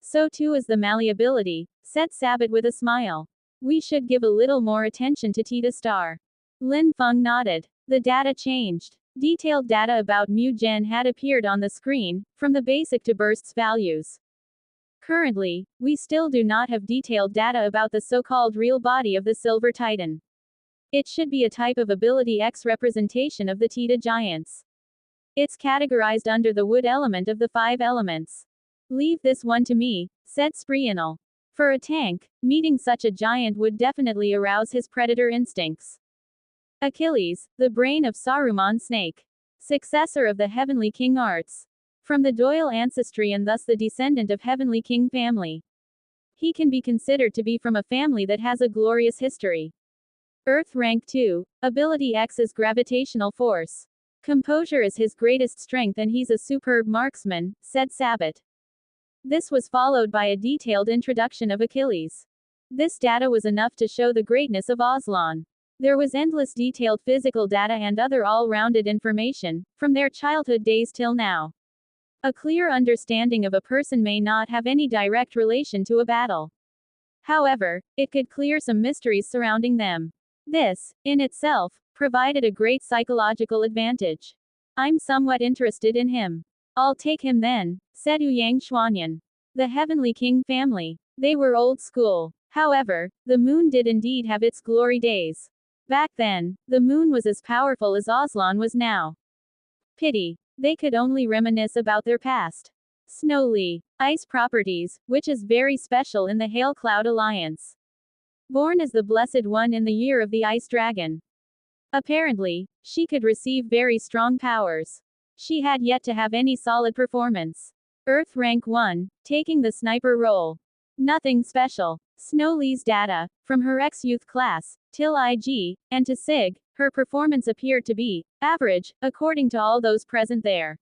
So too is the malleability, said Sabbat with a smile. We should give a little more attention to Teta star. Lin Feng nodded. The data changed. Detailed data about Mu Gen had appeared on the screen, from the basic to bursts values. Currently, we still do not have detailed data about the so-called real body of the Silver Titan. It should be a type of ability X representation of the Teta giants. It's categorized under the wood element of the 5 elements. Leave this one to me, said Sprianal. For a tank, meeting such a giant would definitely arouse his predator instincts. Achilles, the brain of Saruman Snake. Successor of the Heavenly King arts. From the Doyle ancestry and thus the descendant of Heavenly King family. He can be considered to be from a family that has a glorious history. Earth rank 2, ability X is gravitational force. Composure is his greatest strength and he's a superb marksman, said Sabbat. This was followed by a detailed introduction of Achilles. This data was enough to show the greatness of Aslan. There was endless detailed physical data and other all-rounded information, from their childhood days till now. A clear understanding of a person may not have any direct relation to a battle. However, it could clear some mysteries surrounding them. This, in itself, provided a great psychological advantage. I'm somewhat interested in him. I'll take him then, said Yang Xuanyan. The Heavenly King family. They were old school. However, the moon did indeed have its glory days. Back then, the moon was as powerful as Aslan was now. Pity. They could only reminisce about their past. Snowly. Ice properties, which is very special in the Hail Cloud Alliance. Born as the Blessed One in the year of the Ice Dragon. Apparently, she could receive very strong powers. She had yet to have any solid performance. Earth rank 1, taking the sniper role. Nothing special. Snowly's data, from her ex-youth class, till IG, and to SIG, her performance appeared to be average, according to all those present there.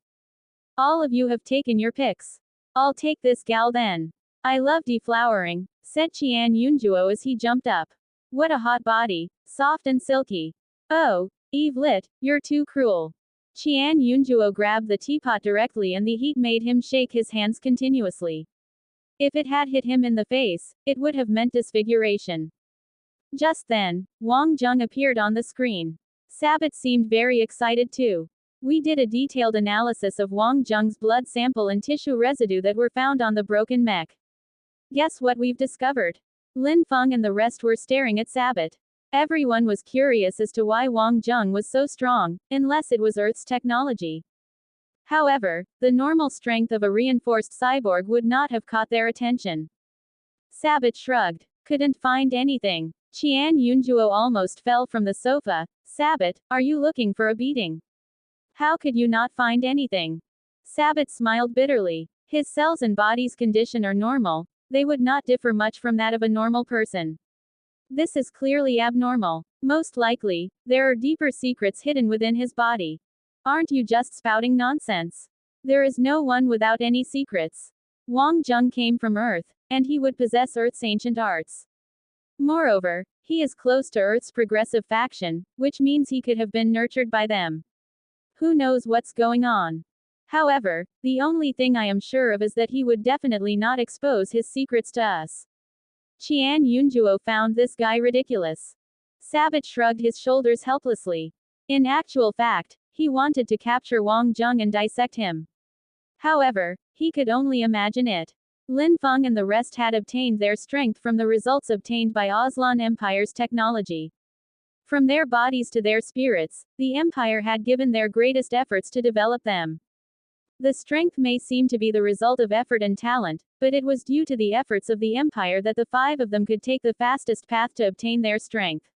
All of you have taken your picks. I'll take this gal then. I love deflowering, said Qian Yunjuo as he jumped up. What a hot body, soft and silky. Oh, Eve Lit, you're too cruel. Qian Yunjuo grabbed the teapot directly and the heat made him shake his hands continuously. If it had hit him in the face, it would have meant disfiguration. Just then, Wang Zheng appeared on the screen. Sabbat seemed very excited too. We did a detailed analysis of Wang Zheng's blood sample and tissue residue that were found on the broken mech. Guess what we've discovered? Lin Feng and the rest were staring at Sabbat. Everyone was curious as to why Wang Zheng was so strong, unless it was Earth's technology. However, the normal strength of a reinforced cyborg would not have caught their attention. Sabbat shrugged. Couldn't find anything. Qian Yunjuo almost fell from the sofa. Sabbat, are you looking for a beating? How could you not find anything? Sabbat smiled bitterly. His cells and body's condition are normal. They would not differ much from that of a normal person. This is clearly abnormal. Most likely, there are deeper secrets hidden within his body. Aren't you just spouting nonsense? There is no one without any secrets. Wang Zheng came from Earth, and he would possess Earth's ancient arts. Moreover, he is close to Earth's progressive faction, which means he could have been nurtured by them. Who knows what's going on? However, the only thing I am sure of is that he would definitely not expose his secrets to us. Qian Yunjuo found this guy ridiculous. Sabbat shrugged his shoulders helplessly. In actual fact, he wanted to capture Wang Zheng and dissect him. However, he could only imagine it. Lin Feng and the rest had obtained their strength from the results obtained by Aslan Empire's technology. From their bodies to their spirits, the Empire had given their greatest efforts to develop them. The strength may seem to be the result of effort and talent, but it was due to the efforts of the Empire that the 5 of them could take the fastest path to obtain their strength.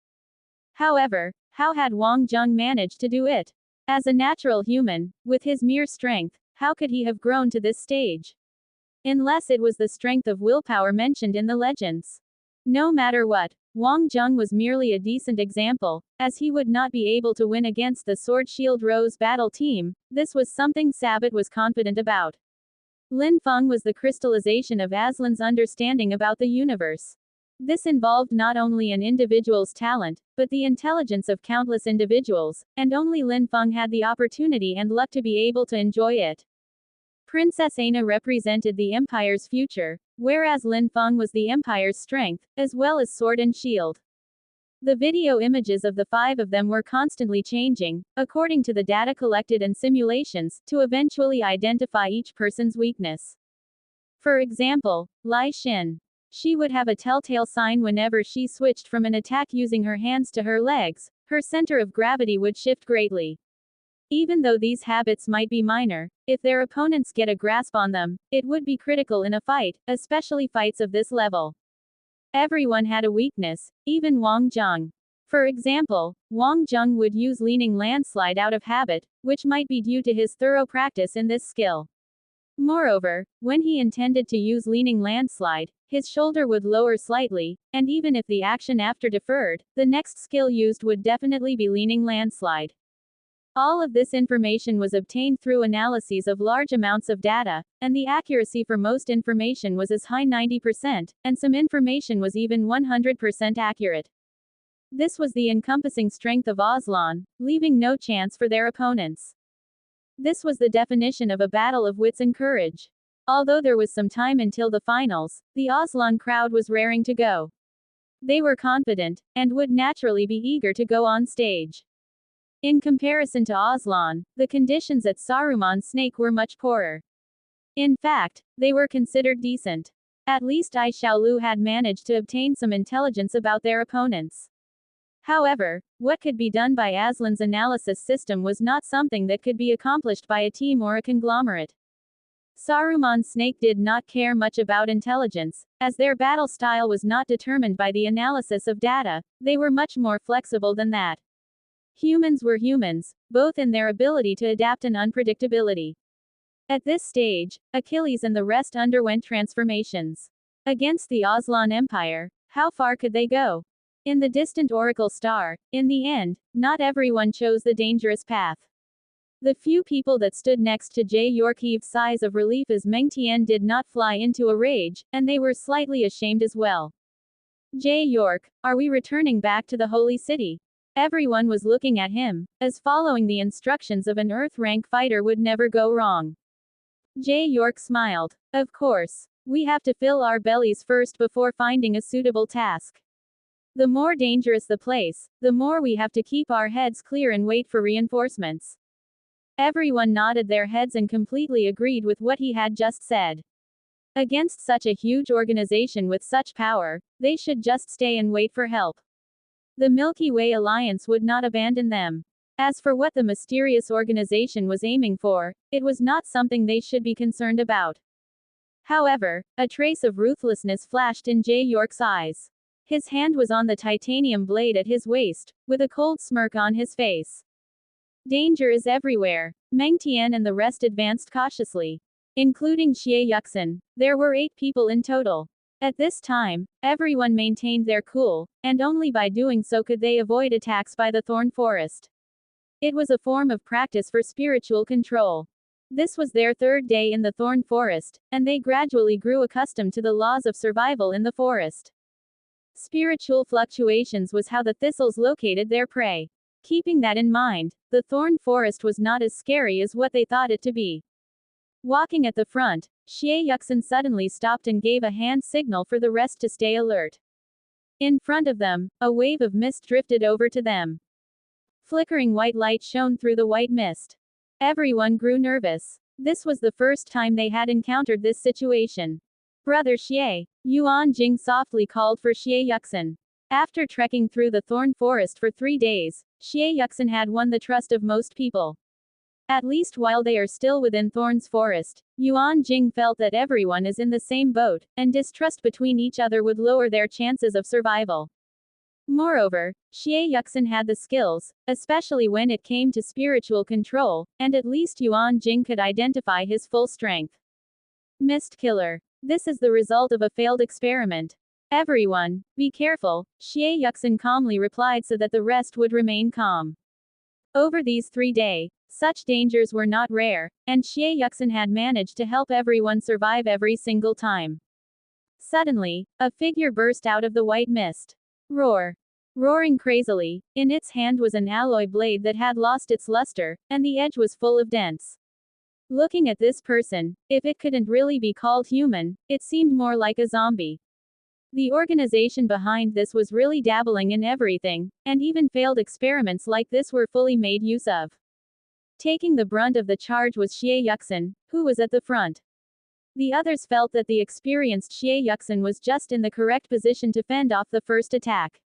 However, how had Wang Zheng managed to do it? As a natural human, with his mere strength, how could he have grown to this stage? Unless it was the strength of willpower mentioned in the legends. No matter what, Wang Jung was merely a decent example, as he would not be able to win against the Sword Shield Rose battle team. This was something Sabbat was confident about. Lin Feng was the crystallization of Aslan's understanding about the universe. This involved not only an individual's talent, but the intelligence of countless individuals, and only Lin Feng had the opportunity and luck to be able to enjoy it. Princess Aina represented the Empire's future, whereas Lin Feng was the Empire's strength, as well as sword and shield. The video images of the five of them were constantly changing, according to the data collected and simulations, to eventually identify each person's weakness. For example, Lai Xin. She would have a telltale sign whenever she switched from an attack using her hands to her legs, her center of gravity would shift greatly. Even though these habits might be minor, if their opponents get a grasp on them, it would be critical in a fight, especially fights of this level. Everyone had a weakness, even Wang Jung. For example, Wang Jung would use leaning landslide out of habit, which might be due to his thorough practice in this skill. Moreover, when he intended to use leaning landslide, his shoulder would lower slightly, and even if the action after deferred, the next skill used would definitely be leaning landslide. All of this information was obtained through analyses of large amounts of data, and the accuracy for most information was as high 90%, and some information was even 100% accurate. This was the encompassing strength of Aslan, leaving no chance for their opponents. This was the definition of a battle of wits and courage. Although there was some time until the finals, the Aslan crowd was raring to go. They were confident, and would naturally be eager to go on stage. In comparison to Aslan, the conditions at Saruman Snake were much poorer. In fact, they were considered decent. At least Ai Xiaolu had managed to obtain some intelligence about their opponents. However, what could be done by Aslan's analysis system was not something that could be accomplished by a team or a conglomerate. Saruman Snake did not care much about intelligence, as their battle style was not determined by the analysis of data. They were much more flexible than that. Humans were humans, both in their ability to adapt and unpredictability. At this stage, Achilles and the rest underwent transformations. Against the Aslan Empire, how far could they go? In the distant Oracle Star, in the end, not everyone chose the dangerous path. The few people that stood next to Jay York heaved sighs of relief as Meng Tian did not fly into a rage, and they were slightly ashamed as well. Jay York, are we returning back to the Holy City? Everyone was looking at him, as following the instructions of an Earth-rank fighter would never go wrong. Jay York smiled. Of course. We have to fill our bellies first before finding a suitable task. The more dangerous the place, the more we have to keep our heads clear and wait for reinforcements. Everyone nodded their heads and completely agreed with what he had just said. Against such a huge organization with such power, they should just stay and wait for help. The Milky Way Alliance would not abandon them. As for what the mysterious organization was aiming for, it was not something they should be concerned about. However, a trace of ruthlessness flashed in Jay York's eyes. His hand was on the titanium blade at his waist, with a cold smirk on his face. Danger is everywhere. Meng Tian and the rest advanced cautiously. Including Xie Yuxin, there were 8 people in total. At this time, everyone maintained their cool, and only by doing so could they avoid attacks by the Thorn Forest. It was a form of practice for spiritual control. This was their 3rd day in the Thorn Forest, and they gradually grew accustomed to the laws of survival in the forest. Spiritual fluctuations was how the thistles located their prey. Keeping that in mind, the Thorn Forest was not as scary as what they thought it to be. Walking at the front, Xie Yuxin suddenly stopped and gave a hand signal for the rest to stay alert. In front of them, a wave of mist drifted over to them. Flickering white light shone through the white mist. Everyone grew nervous. This was the first time they had encountered this situation. Brother Xie, Yuan Jing softly called for Xie Yuxin. After trekking through the Thorn Forest for 3 days, Xie Yuxin had won the trust of most people. At least while they are still within Thorn's Forest, Yuan Jing felt that everyone is in the same boat, and distrust between each other would lower their chances of survival. Moreover, Xie Yuxin had the skills, especially when it came to spiritual control, and at least Yuan Jing could identify his full strength. Mist Killer. This is the result of a failed experiment. Everyone, be careful, Xie Yuxin calmly replied so that the rest would remain calm. Over these 3 days, such dangers were not rare, and Xie Yuxin had managed to help everyone survive every single time. Suddenly, a figure burst out of the white mist. Roar! Roaring crazily, in its hand was an alloy blade that had lost its luster, and the edge was full of dents. Looking at this person, if it couldn't really be called human, it seemed more like a zombie. The organization behind this was really dabbling in everything, and even failed experiments like this were fully made use of. Taking the brunt of the charge was Xie Yuxin, who was at the front. The others felt that the experienced Xie Yuxin was just in the correct position to fend off the first attack.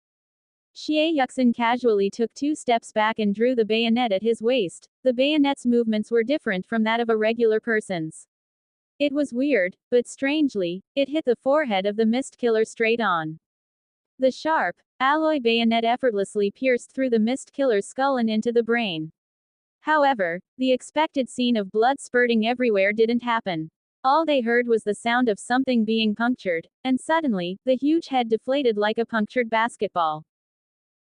Xie Yuxin casually took 2 steps back and drew the bayonet at his waist. The bayonet's movements were different from that of a regular person's. It was weird, but strangely, it hit the forehead of the mist killer straight on. The sharp, alloy bayonet effortlessly pierced through the mist killer's skull and into the brain. However, the expected scene of blood spurting everywhere didn't happen. All they heard was the sound of something being punctured, and suddenly, the huge head deflated like a punctured basketball.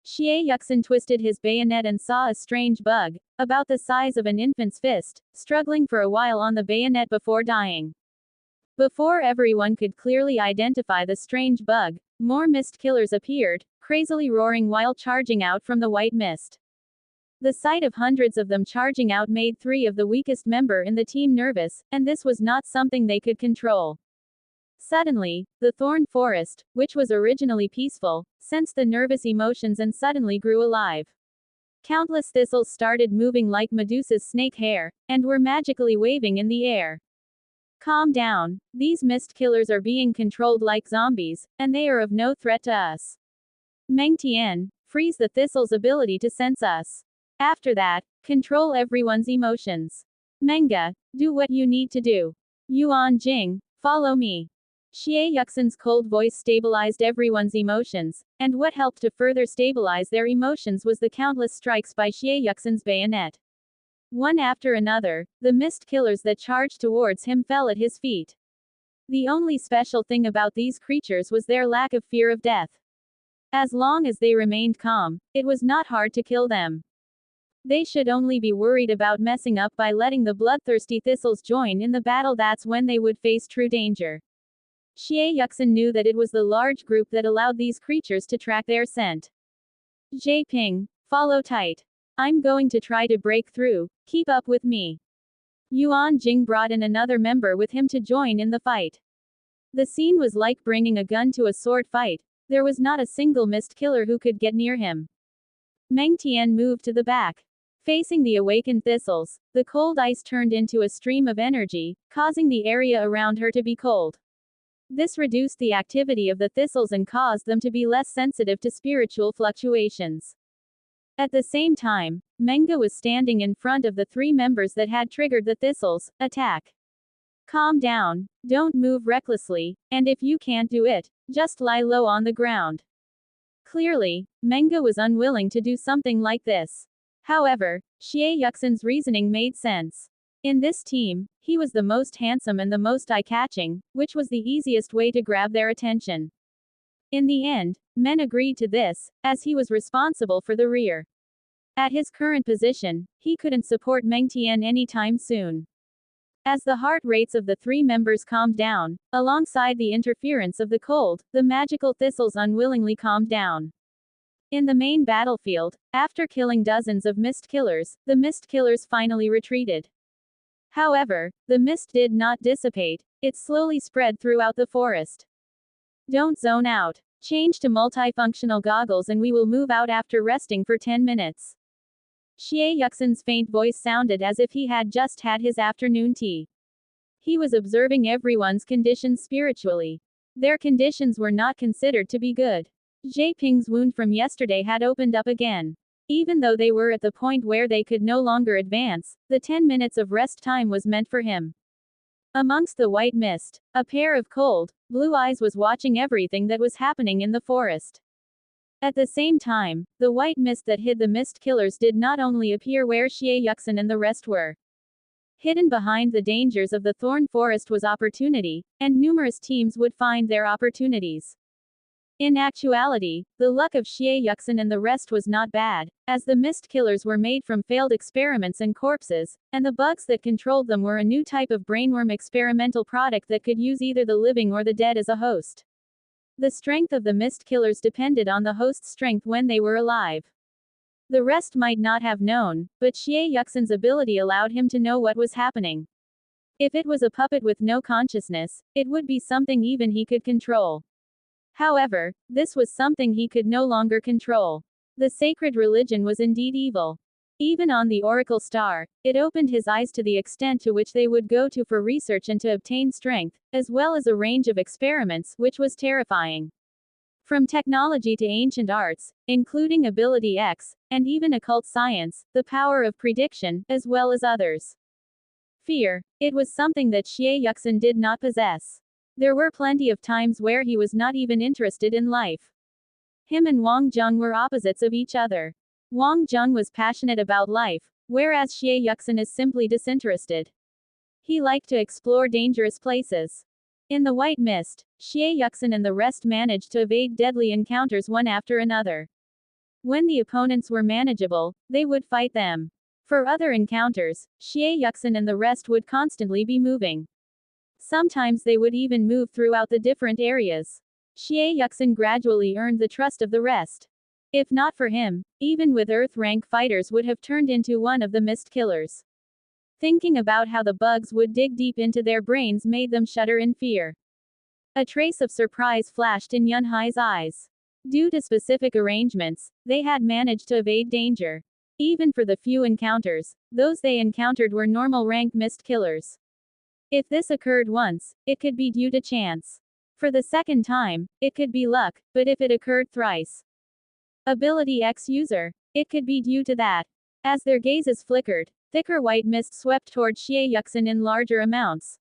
Xie Yuxin twisted his bayonet and saw a strange bug, about the size of an infant's fist, struggling for a while on the bayonet before dying. Before everyone could clearly identify the strange bug, more mist killers appeared, crazily roaring while charging out from the white mist. The sight of hundreds of them charging out made 3 of the weakest members in the team nervous, and this was not something they could control. Suddenly, the thorn forest, which was originally peaceful, sensed the nervous emotions and suddenly grew alive. Countless thistles started moving like Medusa's snake hair, and were magically waving in the air. Calm down, these mist killers are being controlled like zombies, and they are of no threat to us. Meng Tian, freeze the thistle's ability to sense us. After that, control everyone's emotions. Menga, do what you need to do. Yuan Jing, follow me. Xie Yuxin's cold voice stabilized everyone's emotions, and what helped to further stabilize their emotions was the countless strikes by Xie Yuxin's bayonet. One after another, the mist killers that charged towards him fell at his feet. The only special thing about these creatures was their lack of fear of death. As long as they remained calm, it was not hard to kill them. They should only be worried about messing up by letting the bloodthirsty thistles join in the battle. That's when they would face true danger. Xie Yuxin knew that it was the large group that allowed these creatures to track their scent. Jie Ping, follow tight. I'm going to try to break through, keep up with me. Yuan Jing brought in another member with him to join in the fight. The scene was like bringing a gun to a sword fight. There was not a single mist killer who could get near him. Meng Tian moved to the back. Facing the awakened thistles, the cold ice turned into a stream of energy, causing the area around her to be cold. This reduced the activity of the thistles and caused them to be less sensitive to spiritual fluctuations. At the same time, Menga was standing in front of the 3 members that had triggered the thistles' attack. Calm down, don't move recklessly, and if you can't do it, just lie low on the ground. Clearly, Menga was unwilling to do something like this. However, Xie Yuxin's reasoning made sense. In this team, he was the most handsome and the most eye-catching, which was the easiest way to grab their attention. In the end, men agreed to this, as he was responsible for the rear. At his current position, he couldn't support Meng Tian anytime soon. As the heart rates of the 3 members calmed down, alongside the interference of the cold, the magical thistles unwillingly calmed down. In the main battlefield, after killing dozens of mist killers, the mist killers finally retreated. However, the mist did not dissipate, it slowly spread throughout the forest. Don't zone out. Change to multifunctional goggles and we will move out after resting for 10 minutes. Xie Yuxin's faint voice sounded as if he had just had his afternoon tea. He was observing everyone's conditions spiritually. Their conditions were not considered to be good. Jie Ping's wound from yesterday had opened up again. Even though they were at the point where they could no longer advance, the 10 minutes of rest time was meant for him. Amongst the white mist, a pair of cold, blue eyes was watching everything that was happening in the forest. At the same time, the white mist that hid the mist killers did not only appear where Xie Yuxin and the rest were. Hidden behind the dangers of the thorn forest was opportunity, and numerous teams would find their opportunities. In actuality, the luck of Xie Yuxin and the rest was not bad, as the mist killers were made from failed experiments and corpses, and the bugs that controlled them were a new type of brainworm experimental product that could use either the living or the dead as a host. The strength of the mist killers depended on the host's strength when they were alive. The rest might not have known, but Xie Yuxin's ability allowed him to know what was happening. If it was a puppet with no consciousness, it would be something even he could control. However, this was something he could no longer control. The sacred religion was indeed evil. Even on the Oracle Star, it opened his eyes to the extent to which they would go to for research and to obtain strength, as well as a range of experiments, which was terrifying. From technology to ancient arts, including Ability X, and even occult science, the power of prediction, as well as others. Fear. It was something that Xie Yuxin did not possess. There were plenty of times where he was not even interested in life. Him and Wang Zheng were opposites of each other. Wang Zheng was passionate about life, whereas Xie Yuxin is simply disinterested. He liked to explore dangerous places. In the white mist, Xie Yuxin and the rest managed to evade deadly encounters one after another. When the opponents were manageable, they would fight them. For other encounters, Xie Yuxin and the rest would constantly be moving. Sometimes they would even move throughout the different areas. Xie Yuxin gradually earned the trust of the rest. If not for him, even with Earth rank fighters would have turned into one of the mist killers. Thinking about how the bugs would dig deep into their brains made them shudder in fear. A trace of surprise flashed in Yunhai's eyes. Due to specific arrangements, they had managed to evade danger. Even for the few encounters, those they encountered were normal rank mist killers. If this occurred once, it could be due to chance. For the second time, it could be luck, but if it occurred thrice. Ability X user. It could be due to that. As their gazes flickered, thicker white mist swept toward Xie Yuxin in larger amounts.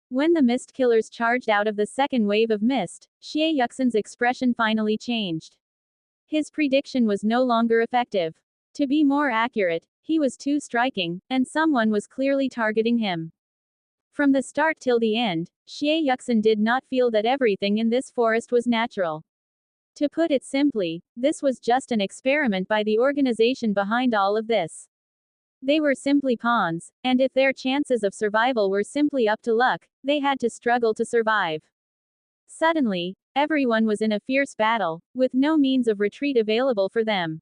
When the mist killers charged out of the second wave of mist, Xie Yuxin's expression finally changed. His prediction was no longer effective. To be more accurate, he was too striking, and someone was clearly targeting him. From the start till the end, Xie Yuxin did not feel that everything in this forest was natural. To put it simply, this was just an experiment by the organization behind all of this. They were simply pawns, and if their chances of survival were simply up to luck, they had to struggle to survive. Suddenly, everyone was in a fierce battle, with no means of retreat available for them.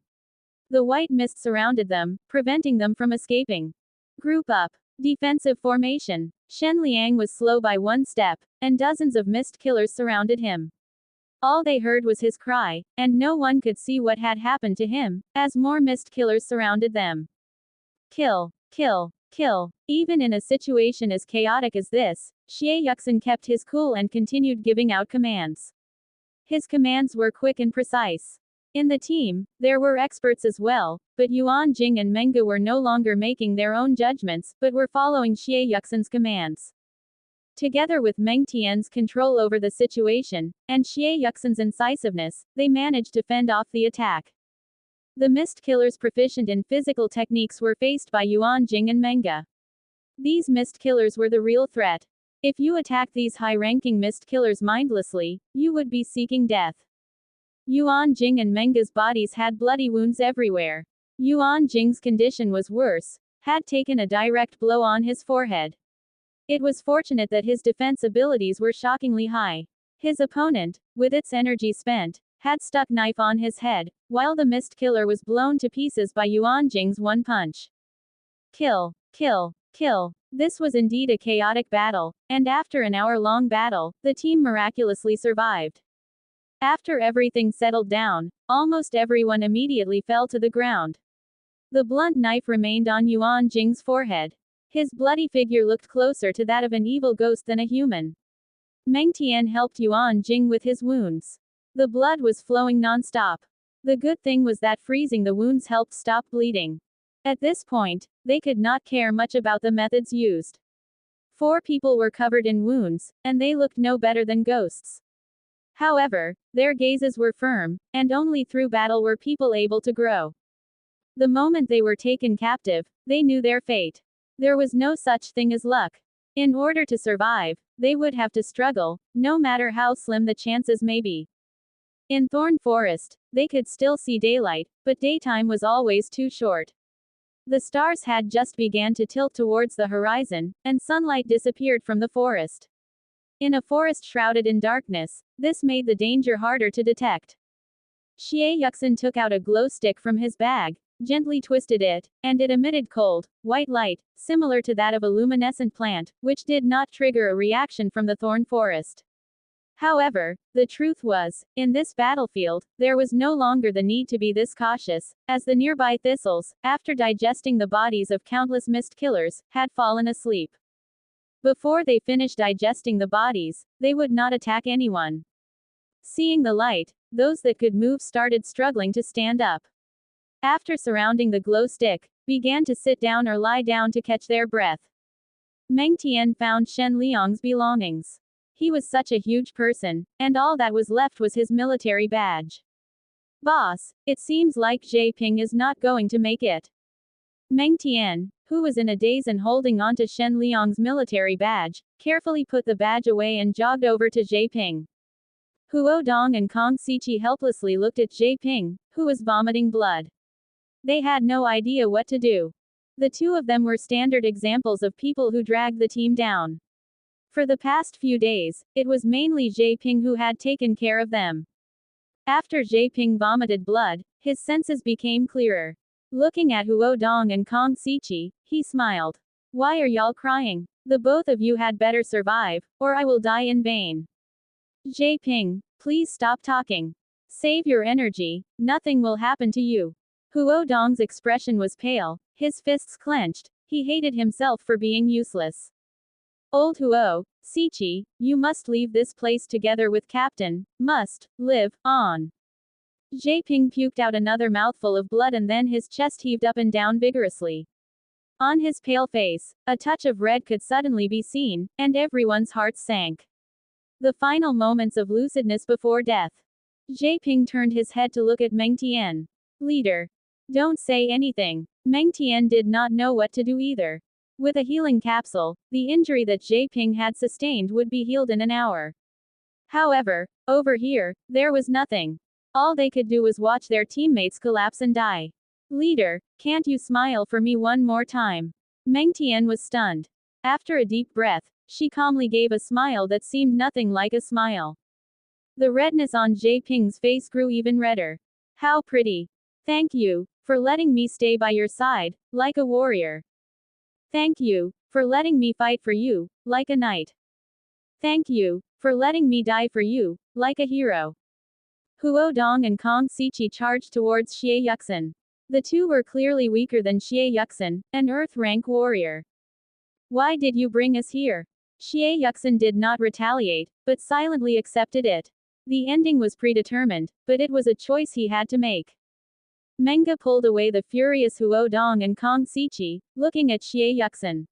The white mist surrounded them, preventing them from escaping. Group up. Defensive formation. Shen Liang was slow by one step, and dozens of mist killers surrounded him. All they heard was his cry, and no one could see what had happened to him, as more mist killers surrounded them. Kill, kill, kill. Even in a situation as chaotic as this, Xie Yuxin kept his cool and continued giving out commands. His commands were quick and precise. In the team, there were experts as well, but Yuan Jing and Menga were no longer making their own judgments, but were following Xie Yuxin's commands. Together with Meng Tian's control over the situation, and Xie Yuxin's incisiveness, they managed to fend off the attack. The mist killers proficient in physical techniques were faced by Yuan Jing and Menga. These mist killers were the real threat. If you attacked these high-ranking mist killers mindlessly, you would be seeking death. Yuan Jing and Menga's bodies had bloody wounds everywhere. Yuan Jing's condition was worse, had taken a direct blow on his forehead. It was fortunate that his defense abilities were shockingly high. His opponent, with its energy spent, had stuck knife on his head, while the mist killer was blown to pieces by Yuan Jing's one punch. Kill, kill, kill. This was indeed a chaotic battle, and after an hour-long battle, the team miraculously survived. After everything settled down, almost everyone immediately fell to the ground. The blunt knife remained on Yuan Jing's forehead. His bloody figure looked closer to that of an evil ghost than a human. Meng Tian helped Yuan Jing with his wounds. The blood was flowing non-stop. The good thing was that freezing the wounds helped stop bleeding. At this point, they could not care much about the methods used. 4 people were covered in wounds, and they looked no better than ghosts. However, their gazes were firm, and only through battle were people able to grow. The moment they were taken captive, they knew their fate. There was no such thing as luck. In order to survive, they would have to struggle, no matter how slim the chances may be. In Thorn Forest, they could still see daylight, but daytime was always too short. The stars had just began to tilt towards the horizon, and sunlight disappeared from the forest. In a forest shrouded in darkness, this made the danger harder to detect. Xie Yuxin took out a glow stick from his bag, gently twisted it, and it emitted cold, white light, similar to that of a luminescent plant, which did not trigger a reaction from the thorn forest. However, the truth was, in this battlefield, there was no longer the need to be this cautious, as the nearby thistles, after digesting the bodies of countless mist killers, had fallen asleep. Before they finished digesting the bodies, they would not attack anyone. Seeing the light, those that could move started struggling to stand up. After surrounding the glow stick, began to sit down or lie down to catch their breath. Meng Tian found Shen Liang's belongings. He was such a huge person, and all that was left was his military badge. Boss, it seems like Zhe Ping is not going to make it. Meng Tian, who was in a daze and holding onto Shen Liang's military badge, carefully put the badge away and jogged over to Zhe Ping. Huo Dong and Kong Siqi helplessly looked at Zhe Ping, who was vomiting blood. They had no idea what to do. The two of them were standard examples of people who dragged the team down. For the past few days, it was mainly Zhe Ping who had taken care of them. After Zhe Ping vomited blood, his senses became clearer. Looking at Huo Dong and Kong Siqi, he smiled. Why are y'all crying? The both of you had better survive, or I will die in vain. Zhe Ping, please stop talking. Save your energy, nothing will happen to you. Huo Dong's expression was pale, his fists clenched, he hated himself for being useless. Old Huo, Siqi, you must leave this place together with Captain, must live on. Zhe Ping puked out another mouthful of blood and then his chest heaved up and down vigorously. On his pale face, a touch of red could suddenly be seen, and everyone's hearts sank. The final moments of lucidness before death. Zhe Ping turned his head to look at Meng Tian. Leader. Don't say anything. Meng Tian did not know what to do either. With a healing capsule, the injury that Zhe Ping had sustained would be healed in an hour. However, over here, there was nothing. All they could do was watch their teammates collapse and die. Leader, can't you smile for me one more time? Meng Tian was stunned. After a deep breath, she calmly gave a smile that seemed nothing like a smile. The redness on Zhe Ping's face grew even redder. How pretty. Thank you, for letting me stay by your side, like a warrior. Thank you, for letting me fight for you, like a knight. Thank you, for letting me die for you, like a hero. Huo Dong and Kong Siqi charged towards Xie Yuxin. The two were clearly weaker than Xie Yuxin, an Earth-rank warrior. Why did you bring us here? Xie Yuxin did not retaliate, but silently accepted it. The ending was predetermined, but it was a choice he had to make. Menga pulled away the furious Huo Dong and Kong Siqi, looking at Xie Yuxin.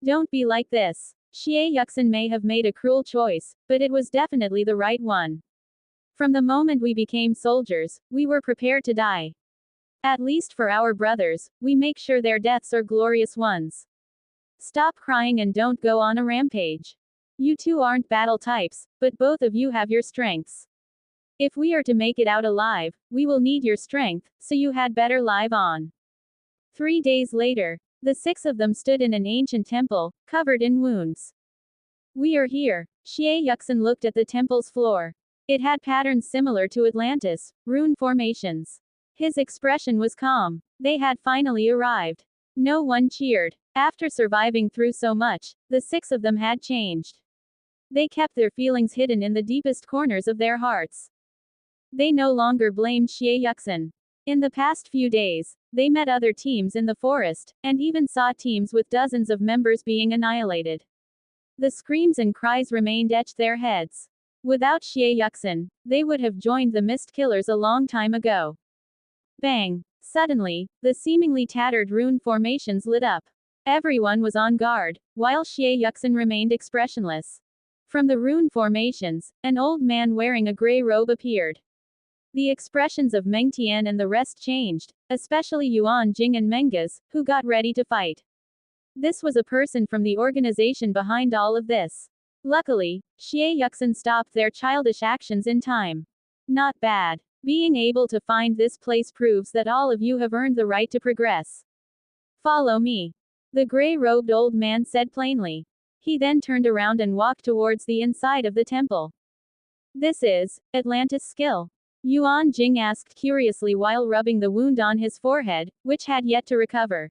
Don't be like this. Xie Yuxin may have made a cruel choice, but it was definitely the right one. From the moment we became soldiers, we were prepared to die. At least for our brothers, we make sure their deaths are glorious ones. Stop crying and don't go on a rampage. You two aren't battle types, but both of you have your strengths. If we are to make it out alive, we will need your strength, so you had better live on. 3 days later, the 6 of them stood in an ancient temple, covered in wounds. We are here. Xie Yuxin looked at the temple's floor. It had patterns similar to Atlantis, rune formations. His expression was calm. They had finally arrived. No one cheered. After surviving through so much, the 6 of them had changed. They kept their feelings hidden in the deepest corners of their hearts. They no longer blamed Xie Yuxin. In the past few days, they met other teams in the forest, and even saw teams with dozens of members being annihilated. The screams and cries remained etched their heads. Without Xie Yuxin, they would have joined the mist killers a long time ago. Bang! Suddenly, the seemingly tattered rune formations lit up. Everyone was on guard, while Xie Yuxin remained expressionless. From the rune formations, an old man wearing a gray robe appeared. The expressions of Meng Tian and the rest changed, especially Yuan Jing and Mengas, who got ready to fight. This was a person from the organization behind all of this. Luckily, Xie Yuxin stopped their childish actions in time. Not bad. Being able to find this place proves that all of you have earned the right to progress. Follow me. The gray-robed old man said plainly. He then turned around and walked towards the inside of the temple. This is Atlantis skill. Yuan Jing asked curiously while rubbing the wound on his forehead, which had yet to recover.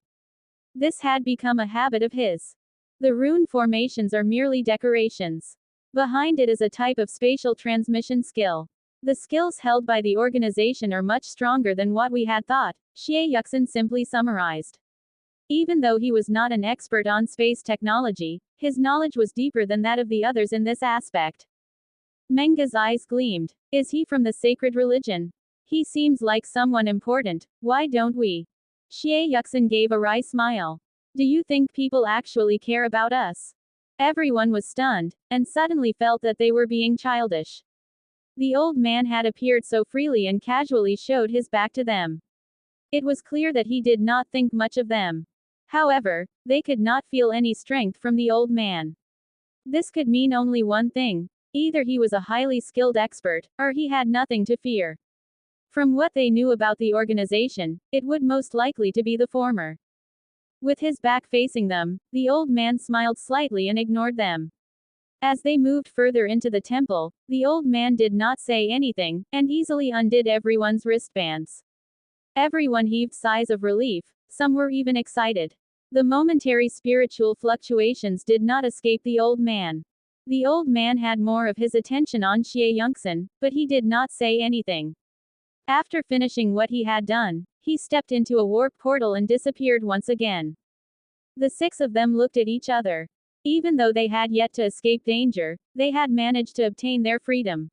This had become a habit of his. The rune formations are merely decorations. Behind it is a type of spatial transmission skill. The skills held by the organization are much stronger than what we had thought, Xie Yuxin simply summarized. Even though he was not an expert on space technology, his knowledge was deeper than that of the others in this aspect. Menga's eyes gleamed. Is he from the sacred religion? He seems like someone important, why don't we? Xie Yuxin gave a wry smile. Do you think people actually care about us? Everyone was stunned, and suddenly felt that they were being childish. The old man had appeared so freely and casually showed his back to them. It was clear that he did not think much of them. However, they could not feel any strength from the old man. This could mean only one thing. Either he was a highly skilled expert, or he had nothing to fear. From what they knew about the organization, it would most likely to be the former. With his back facing them, the old man smiled slightly and ignored them. As they moved further into the temple, the old man did not say anything, and easily undid everyone's wristbands. Everyone heaved sighs of relief, some were even excited. The momentary spiritual fluctuations did not escape the old man. The old man had more of his attention on Xie Yuxin, but he did not say anything. After finishing what he had done, he stepped into a warp portal and disappeared once again. The six of them looked at each other. Even though they had yet to escape danger, they had managed to obtain their freedom.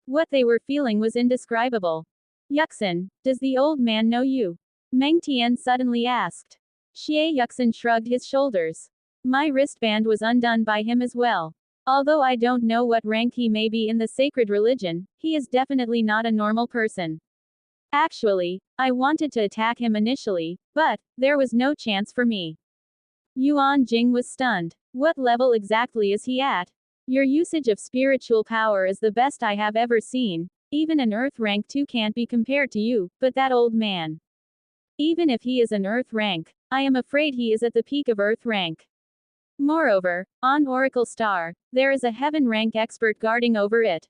What they were feeling was indescribable. Yuxin, does the old man know you? Meng Tian suddenly asked. Xie Yuxin shrugged his shoulders. My wristband was undone by him as well. Although I don't know what rank he may be in the sacred religion, he is definitely not a normal person. Actually, I wanted to attack him initially, but there was no chance for me. Yuan Jing was stunned. What level exactly is he at? Your usage of spiritual power is the best I have ever seen. Even an Earth rank 2 can't be compared to you, but that old man. Even if he is an Earth rank, I am afraid he is at the peak of Earth rank. Moreover, on Oracle Star, there is a Heaven rank expert guarding over it.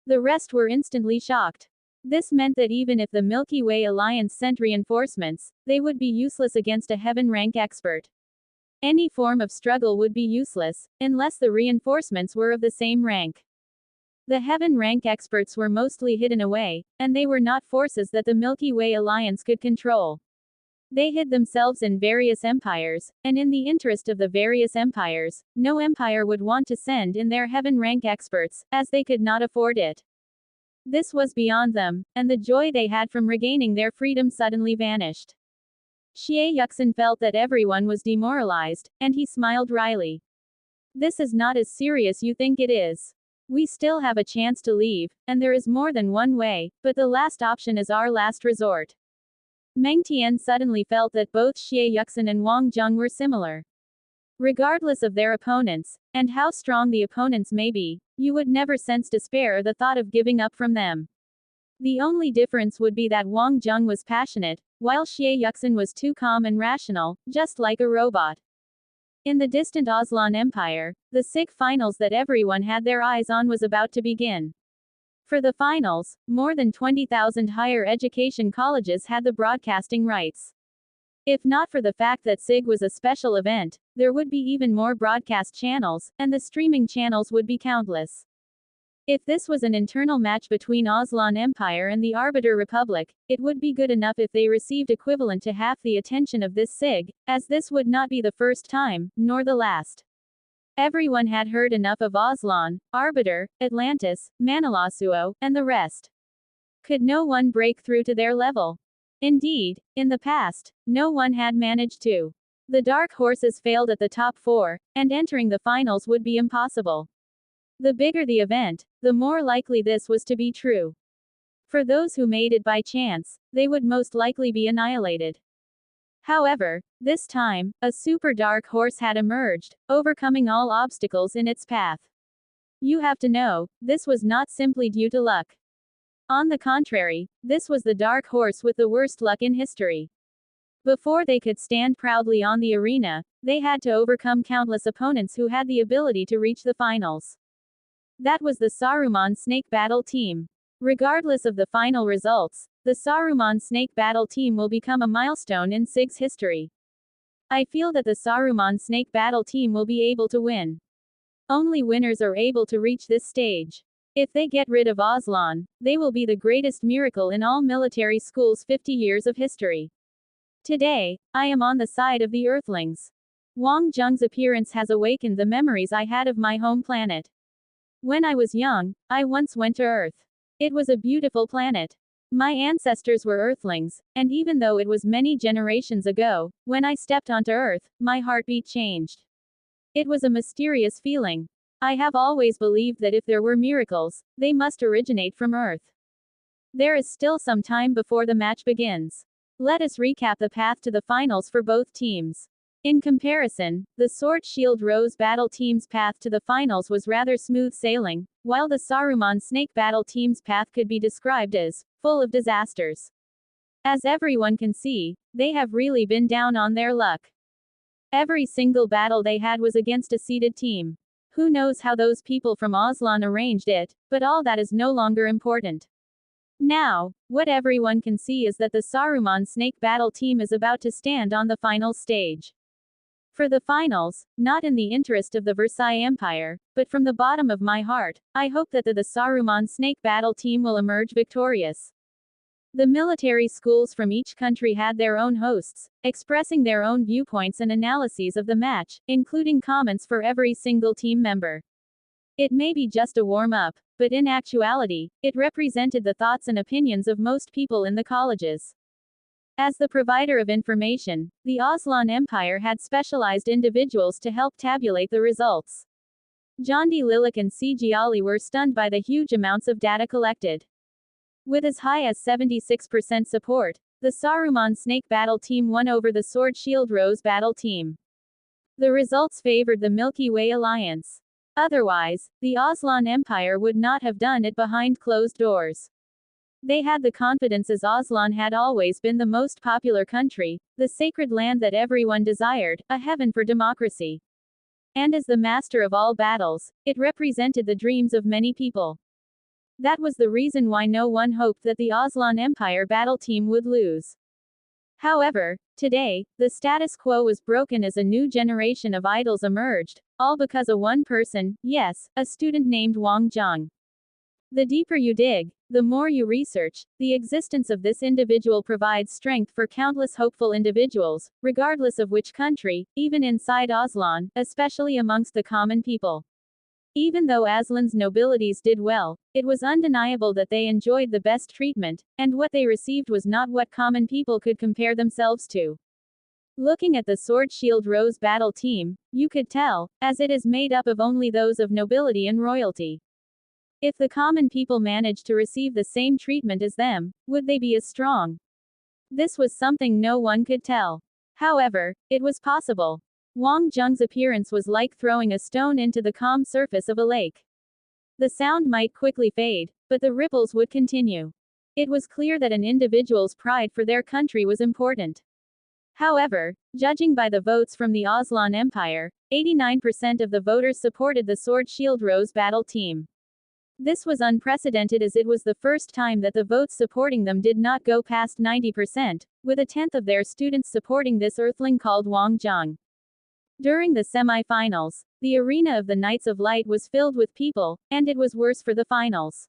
The rest were instantly shocked. This meant that even if the Milky Way Alliance sent reinforcements, they would be useless against a Heaven rank expert. Any form of struggle would be useless, unless the reinforcements were of the same rank. The Heaven rank experts were mostly hidden away, and they were not forces that the Milky Way Alliance could control. They hid themselves in various empires, and in the interest of the various empires, no empire would want to send in their Heaven rank experts, as they could not afford it. This was beyond them, and the joy they had from regaining their freedom suddenly vanished. Xie Yuxin felt that everyone was demoralized, and he smiled wryly. This is not as serious you think it is. We still have a chance to leave, and there is more than one way, but the last option is our last resort. Meng Tian suddenly felt that both Xie Yuxin and Wang Zheng were similar. Regardless of their opponents, and how strong the opponents may be, you would never sense despair or the thought of giving up from them. The only difference would be that Wang Zheng was passionate, while Xie Yuxin was too calm and rational, just like a robot. In the distant Aslan Empire, the SIG finals that everyone had their eyes on was about to begin. For the finals, more than 20,000 higher education colleges had the broadcasting rights. If not for the fact that SIG was a special event, there would be even more broadcast channels, and the streaming channels would be countless. If this was an internal match between Aslan Empire and the Arbiter Republic, it would be good enough if they received equivalent to half the attention of this SIG, as this would not be the first time, nor the last. Everyone had heard enough of Aslan, Arbiter, Atlantis, Manalasuo, and the rest. Could no one break through to their level? Indeed, in the past, no one had managed to. The dark horses failed at the top 4, and entering the finals would be impossible. The bigger the event, the more likely this was to be true. For those who made it by chance, they would most likely be annihilated. However, this time, a super dark horse had emerged, overcoming all obstacles in its path. You have to know, this was not simply due to luck. On the contrary, this was the dark horse with the worst luck in history. Before they could stand proudly on the arena, they had to overcome countless opponents who had the ability to reach the finals. That was the Saruman Snake Battle Team. Regardless of the final results, the Saruman Snake Battle Team will become a milestone in SIG's history. I feel that the Saruman Snake Battle Team will be able to win. Only winners are able to reach this stage. If they get rid of Aslan, they will be the greatest miracle in all military schools' 50 years of history. Today, I am on the side of the Earthlings. Wang Zheng's appearance has awakened the memories I had of my home planet. When I was young, I once went to Earth. It was a beautiful planet. My ancestors were Earthlings, and even though it was many generations ago, when I stepped onto Earth, my heartbeat changed. It was a mysterious feeling. I have always believed that if there were miracles, they must originate from Earth. There is still some time before the match begins. Let us recap the path to the finals for both teams. In comparison, the Sword Shield Rose Battle Team's path to the finals was rather smooth sailing, while the Saruman Snake Battle Team's path could be described as full of disasters. As everyone can see, they have really been down on their luck. Every single battle they had was against a seeded team. Who knows how those people from Aslan arranged it, but all that is no longer important. Now, what everyone can see is that the Saruman Snake Battle Team is about to stand on the final stage. For the finals, not in the interest of the Versailles Empire, but from the bottom of my heart, I hope that the Saruman Snake Battle Team will emerge victorious. The military schools from each country had their own hosts, expressing their own viewpoints and analyses of the match, including comments for every single team member. It may be just a warm-up, but in actuality, it represented the thoughts and opinions of most people in the colleges. As the provider of information, the Aslan Empire had specialized individuals to help tabulate the results. Jondi Lilac and C.G. Ali were stunned by the huge amounts of data collected. With as high as 76% support, the Saruman Snake Battle Team won over the Sword Shield Rose Battle Team. The results favored the Milky Way Alliance. Otherwise, the Aslan Empire would not have done it behind closed doors. They had the confidence as Aslan had always been the most popular country, the sacred land that everyone desired, a heaven for democracy. And as the master of all battles, it represented the dreams of many people. That was the reason why no one hoped that the Aslan Empire battle team would lose. However, today, the status quo was broken as a new generation of idols emerged, all because of one person, yes, a student named Wang Zheng. The deeper you dig, the more you research, the existence of this individual provides strength for countless hopeful individuals, regardless of which country, even inside Aslan, especially amongst the common people. Even though Aslan's nobilities did well, it was undeniable that they enjoyed the best treatment, and what they received was not what common people could compare themselves to. Looking at the Sword Shield Rose battle team, you could tell, as it is made up of only those of nobility and royalty. If the common people managed to receive the same treatment as them, would they be as strong? This was something no one could tell. However, it was possible. Wang Zheng's appearance was like throwing a stone into the calm surface of a lake. The sound might quickly fade, but the ripples would continue. It was clear that an individual's pride for their country was important. However, judging by the votes from the Aslan Empire, 89% of the voters supported the Sword Shield Rose battle team. This was unprecedented as it was the first time that the votes supporting them did not go past 90%, with a tenth of their students supporting this earthling called Wang Zheng. During the semi-finals, the arena of the Knights of Light was filled with people, and it was worse for the finals.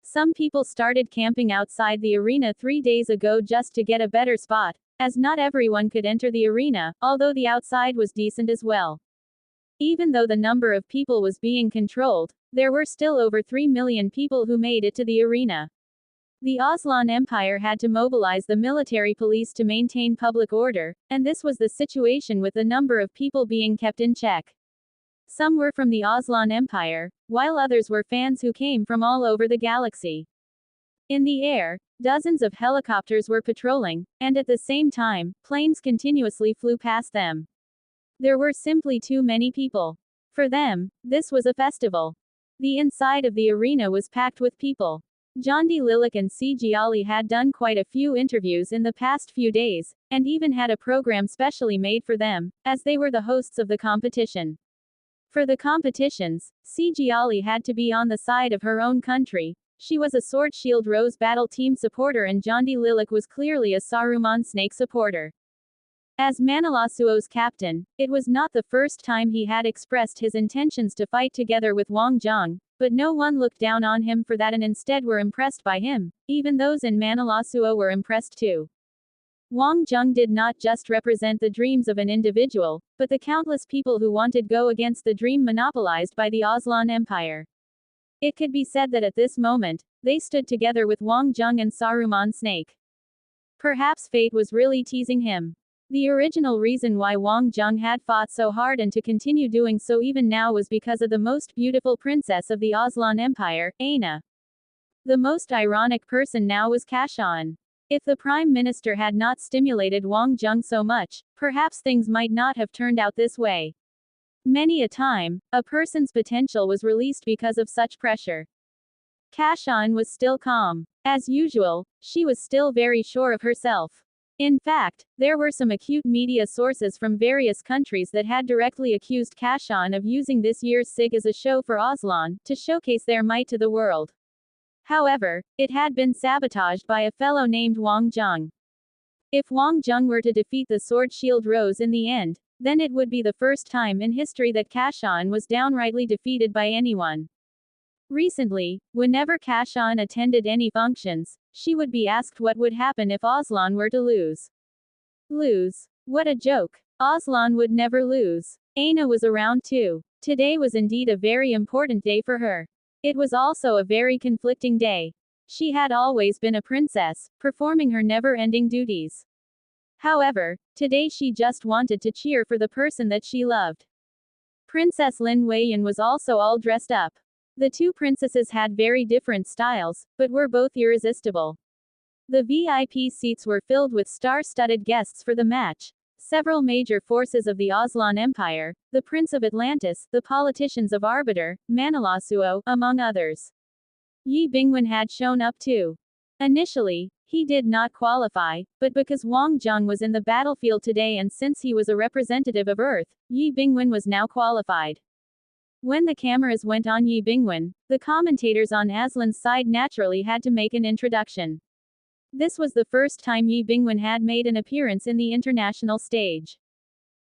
Some people started camping outside the arena 3 days ago just to get a better spot, as not everyone could enter the arena, although the outside was decent as well. Even though the number of people was being controlled, there were still over 3 million people who made it to the arena. The Aslan Empire had to mobilize the military police to maintain public order, and this was the situation with the number of people being kept in check. Some were from the Aslan Empire, while others were fans who came from all over the galaxy. In the air, dozens of helicopters were patrolling, and at the same time, planes continuously flew past them. There were simply too many people. For them, this was a festival. The inside of the arena was packed with people. Jondi Lilik and CG had done quite a few interviews in the past few days, and even had a program specially made for them, as they were the hosts of the competition. For the competitions, CG had to be on the side of her own country. She was a Sword Shield Rose Battle Team supporter and Jondi Lilik was clearly a Saruman Snake supporter. As Manalasuo's captain, it was not the first time he had expressed his intentions to fight together with Wang Zheng, but no one looked down on him for that and instead were impressed by him. Even those in Manalasuo were impressed too. Wang Zheng did not just represent the dreams of an individual, but the countless people who wanted go against the dream monopolized by the Aslan Empire. It could be said that at this moment, they stood together with Wang Zheng and Saruman Snake. Perhaps fate was really teasing him. The original reason why Wang Zheng had fought so hard and to continue doing so even now was because of the most beautiful princess of the Aslan Empire, Aina. The most ironic person now was Kashan. If the Prime Minister had not stimulated Wang Zheng so much, perhaps things might not have turned out this way. Many a time, a person's potential was released because of such pressure. Kashan was still calm. As usual, she was still very sure of herself. In fact, there were some acute media sources from various countries that had directly accused Kashan of using this year's SIG as a show for Aslan, to showcase their might to the world. However, it had been sabotaged by a fellow named Wang Zheng. If Wang Zheng were to defeat the Sword Shield Rose in the end, then it would be the first time in history that Kashan was downrightly defeated by anyone. Recently, whenever Kashan attended any functions, she would be asked what would happen if Aslan were to lose. Lose? What a joke. Aslan would never lose. Aina was around too. Today was indeed a very important day for her. It was also a very conflicting day. She had always been a princess, performing her never-ending duties. However, today she just wanted to cheer for the person that she loved. Princess Lin Weiyan was also all dressed up. The two princesses had very different styles, but were both irresistible. The VIP seats were filled with star-studded guests for the match. Several major forces of the Aslan Empire, the Prince of Atlantis, the politicians of Arbiter, Manalasuo, among others. Yi Bingwen had shown up too. Initially, he did not qualify, but because Wang Zheng was in the battlefield today and since he was a representative of Earth, Yi Bingwen was now qualified. When the cameras went on Yi Bingwen, the commentators on Aslan's side naturally had to make an introduction. This was the first time Yi Bingwen had made an appearance in the international stage.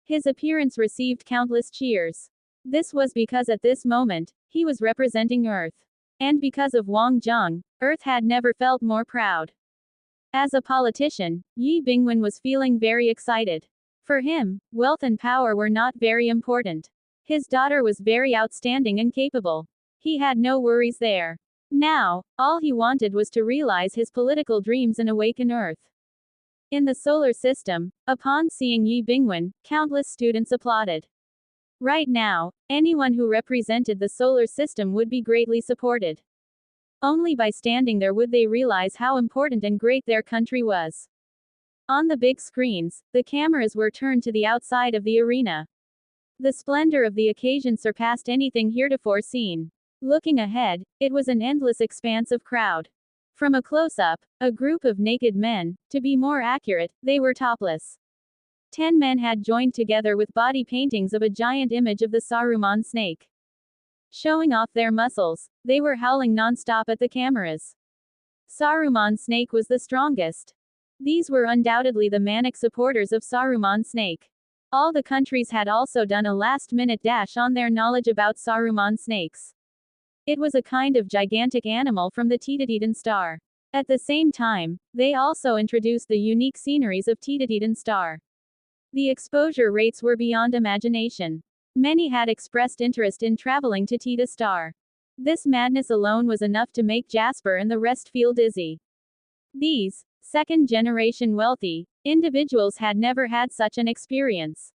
His appearance received countless cheers. This was because at this moment, he was representing Earth. And because of Wang Zheng, Earth had never felt more proud. As a politician, Yi Bingwen was feeling very excited. For him, wealth and power were not very important. His daughter was very outstanding and capable. He had no worries there. Now, all he wanted was to realize his political dreams and awaken Earth. In the solar system, upon seeing Yi Bingwen, countless students applauded. Right now, anyone who represented the solar system would be greatly supported. Only by standing there would they realize how important and great their country was. On the big screens, the cameras were turned to the outside of the arena. The splendor of the occasion surpassed anything heretofore seen. Looking ahead, it was an endless expanse of crowd. From a close-up, a group of naked men, to be more accurate, they were topless. 10 men had joined together with body paintings of a giant image of the Saruman snake. Showing off their muscles, they were howling non-stop at the cameras. Saruman snake was the strongest. These were undoubtedly the manic supporters of Saruman snake. All the countries had also done a last-minute dash on their knowledge about Saruman snakes. It was a kind of gigantic animal from the Titatitan star. At the same time, they also introduced the unique sceneries of Titatitan star. The exposure rates were beyond imagination. Many had expressed interest in traveling to Tita Star. This madness alone was enough to make Jasper and the rest feel dizzy. These, second-generation wealthy individuals had never had such an experience.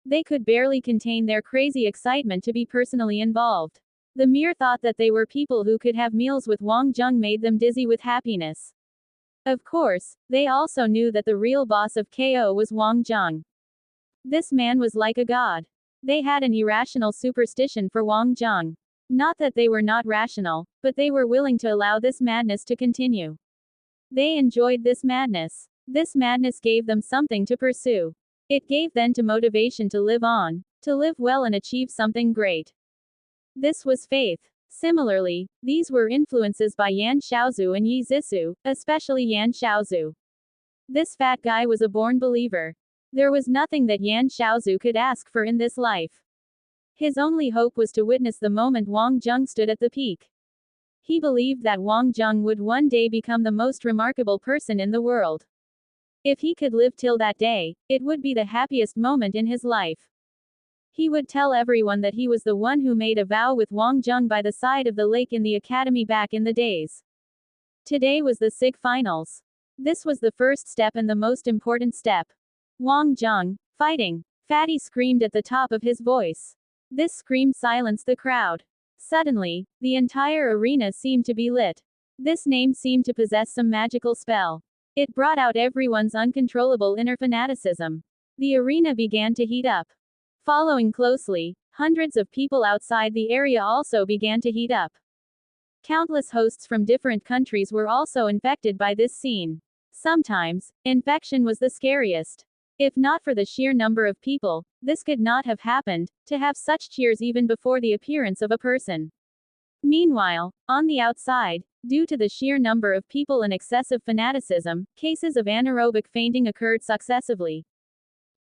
They could barely contain their crazy excitement to be personally involved. The mere thought that they were people who could have meals with Wang Zheng made them dizzy with happiness. Of course, they also knew that the real boss of KO was Wang Zheng. This man was like a god. They had an irrational superstition for Wang Zheng. Not that they were not rational, but they were willing to allow this madness to continue. They enjoyed this madness. This madness gave them something to pursue. It gave them to motivation to live on, to live well and achieve something great. This was faith. Similarly, these were influences by Yan Xiaozu and Yi Zixu, especially Yan Xiaozu. This fat guy was a born believer. There was nothing that Yan Xiaozu could ask for in this life. His only hope was to witness the moment Wang Zheng stood at the peak. He believed that Wang Zheng would one day become the most remarkable person in the world. If he could live till that day, it would be the happiest moment in his life. He would tell everyone that he was the one who made a vow with Wang Zheng by the side of the lake in the academy back in the days. Today was the SIG finals. This was the first step and the most important step. Wang Zheng, fighting! Fatty screamed at the top of his voice. This scream silenced the crowd. Suddenly, the entire arena seemed to be lit. This name seemed to possess some magical spell. It brought out everyone's uncontrollable inner fanaticism. The arena began to heat up. Following closely, hundreds of people outside the area also began to heat up. Countless hosts from different countries were also infected by this scene. Sometimes, infection was the scariest. If not for the sheer number of people, this could not have happened, to have such cheers even before the appearance of a person. Meanwhile, on the outside, due to the sheer number of people and excessive fanaticism, cases of anaerobic fainting occurred successively.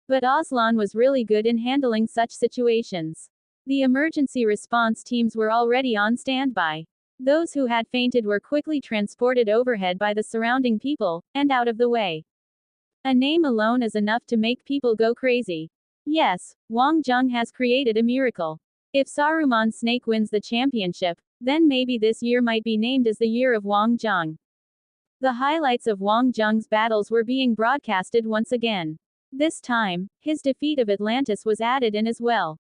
But Aslan was really good in handling such situations. The emergency response teams were already on standby. Those who had fainted were quickly transported overhead by the surrounding people, and out of the way. A name alone is enough to make people go crazy. Yes, Wang Zheng has created a miracle. If Saruman Snake wins the championship, then maybe this year might be named as the year of Wang Zheng. The highlights of Wang Zheng's battles were being broadcasted once again. This time, his defeat of Atlantis was added in as well.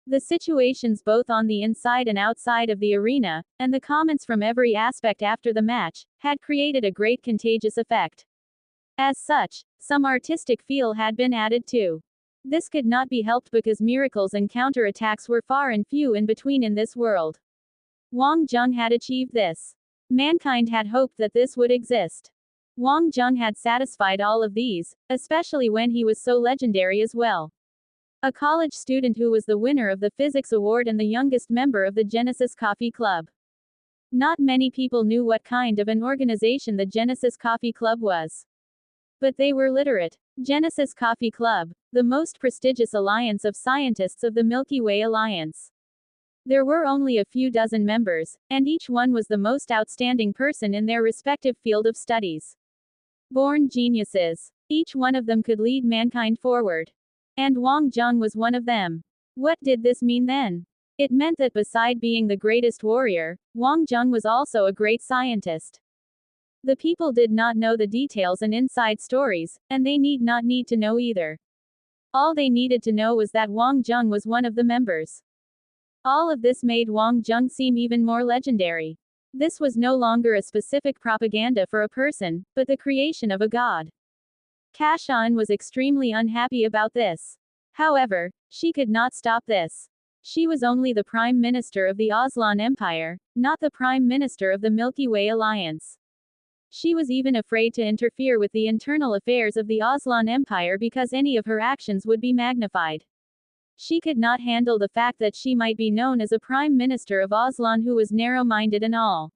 The situations both on the inside and outside of the arena, and the comments from every aspect after the match, had created a great contagious effect. As such, some artistic feel had been added too. This could not be helped because miracles and counterattacks were far and few in between in this world. Wang Zheng had achieved this. Mankind had hoped that this would exist. Wang Zheng had satisfied all of these, especially when he was so legendary as well. A college student who was the winner of the physics award and the youngest member of the Genesis Coffee Club. Not many people knew what kind of an organization the Genesis Coffee Club was. But they were literate. Genesis Coffee Club, the most prestigious alliance of scientists of the Milky Way Alliance. There were only a few dozen members, and each one was the most outstanding person in their respective field of studies. Born geniuses. Each one of them could lead mankind forward. And Wang Zheng was one of them. What did this mean then? It meant that beside being the greatest warrior, Wang Zheng was also a great scientist. The people did not know the details and inside stories, and they need to know either. All they needed to know was that Wang Zheng was one of the members. All of this made Wang Zheng seem even more legendary. This was no longer a specific propaganda for a person, but the creation of a god. Kashan was extremely unhappy about this. However, she could not stop this. She was only the Prime Minister of the Aslan Empire, not the Prime Minister of the Milky Way Alliance. She was even afraid to interfere with the internal affairs of the Aslan Empire because any of her actions would be magnified. She could not handle the fact that she might be known as a Prime Minister of Aslan who was narrow-minded and all.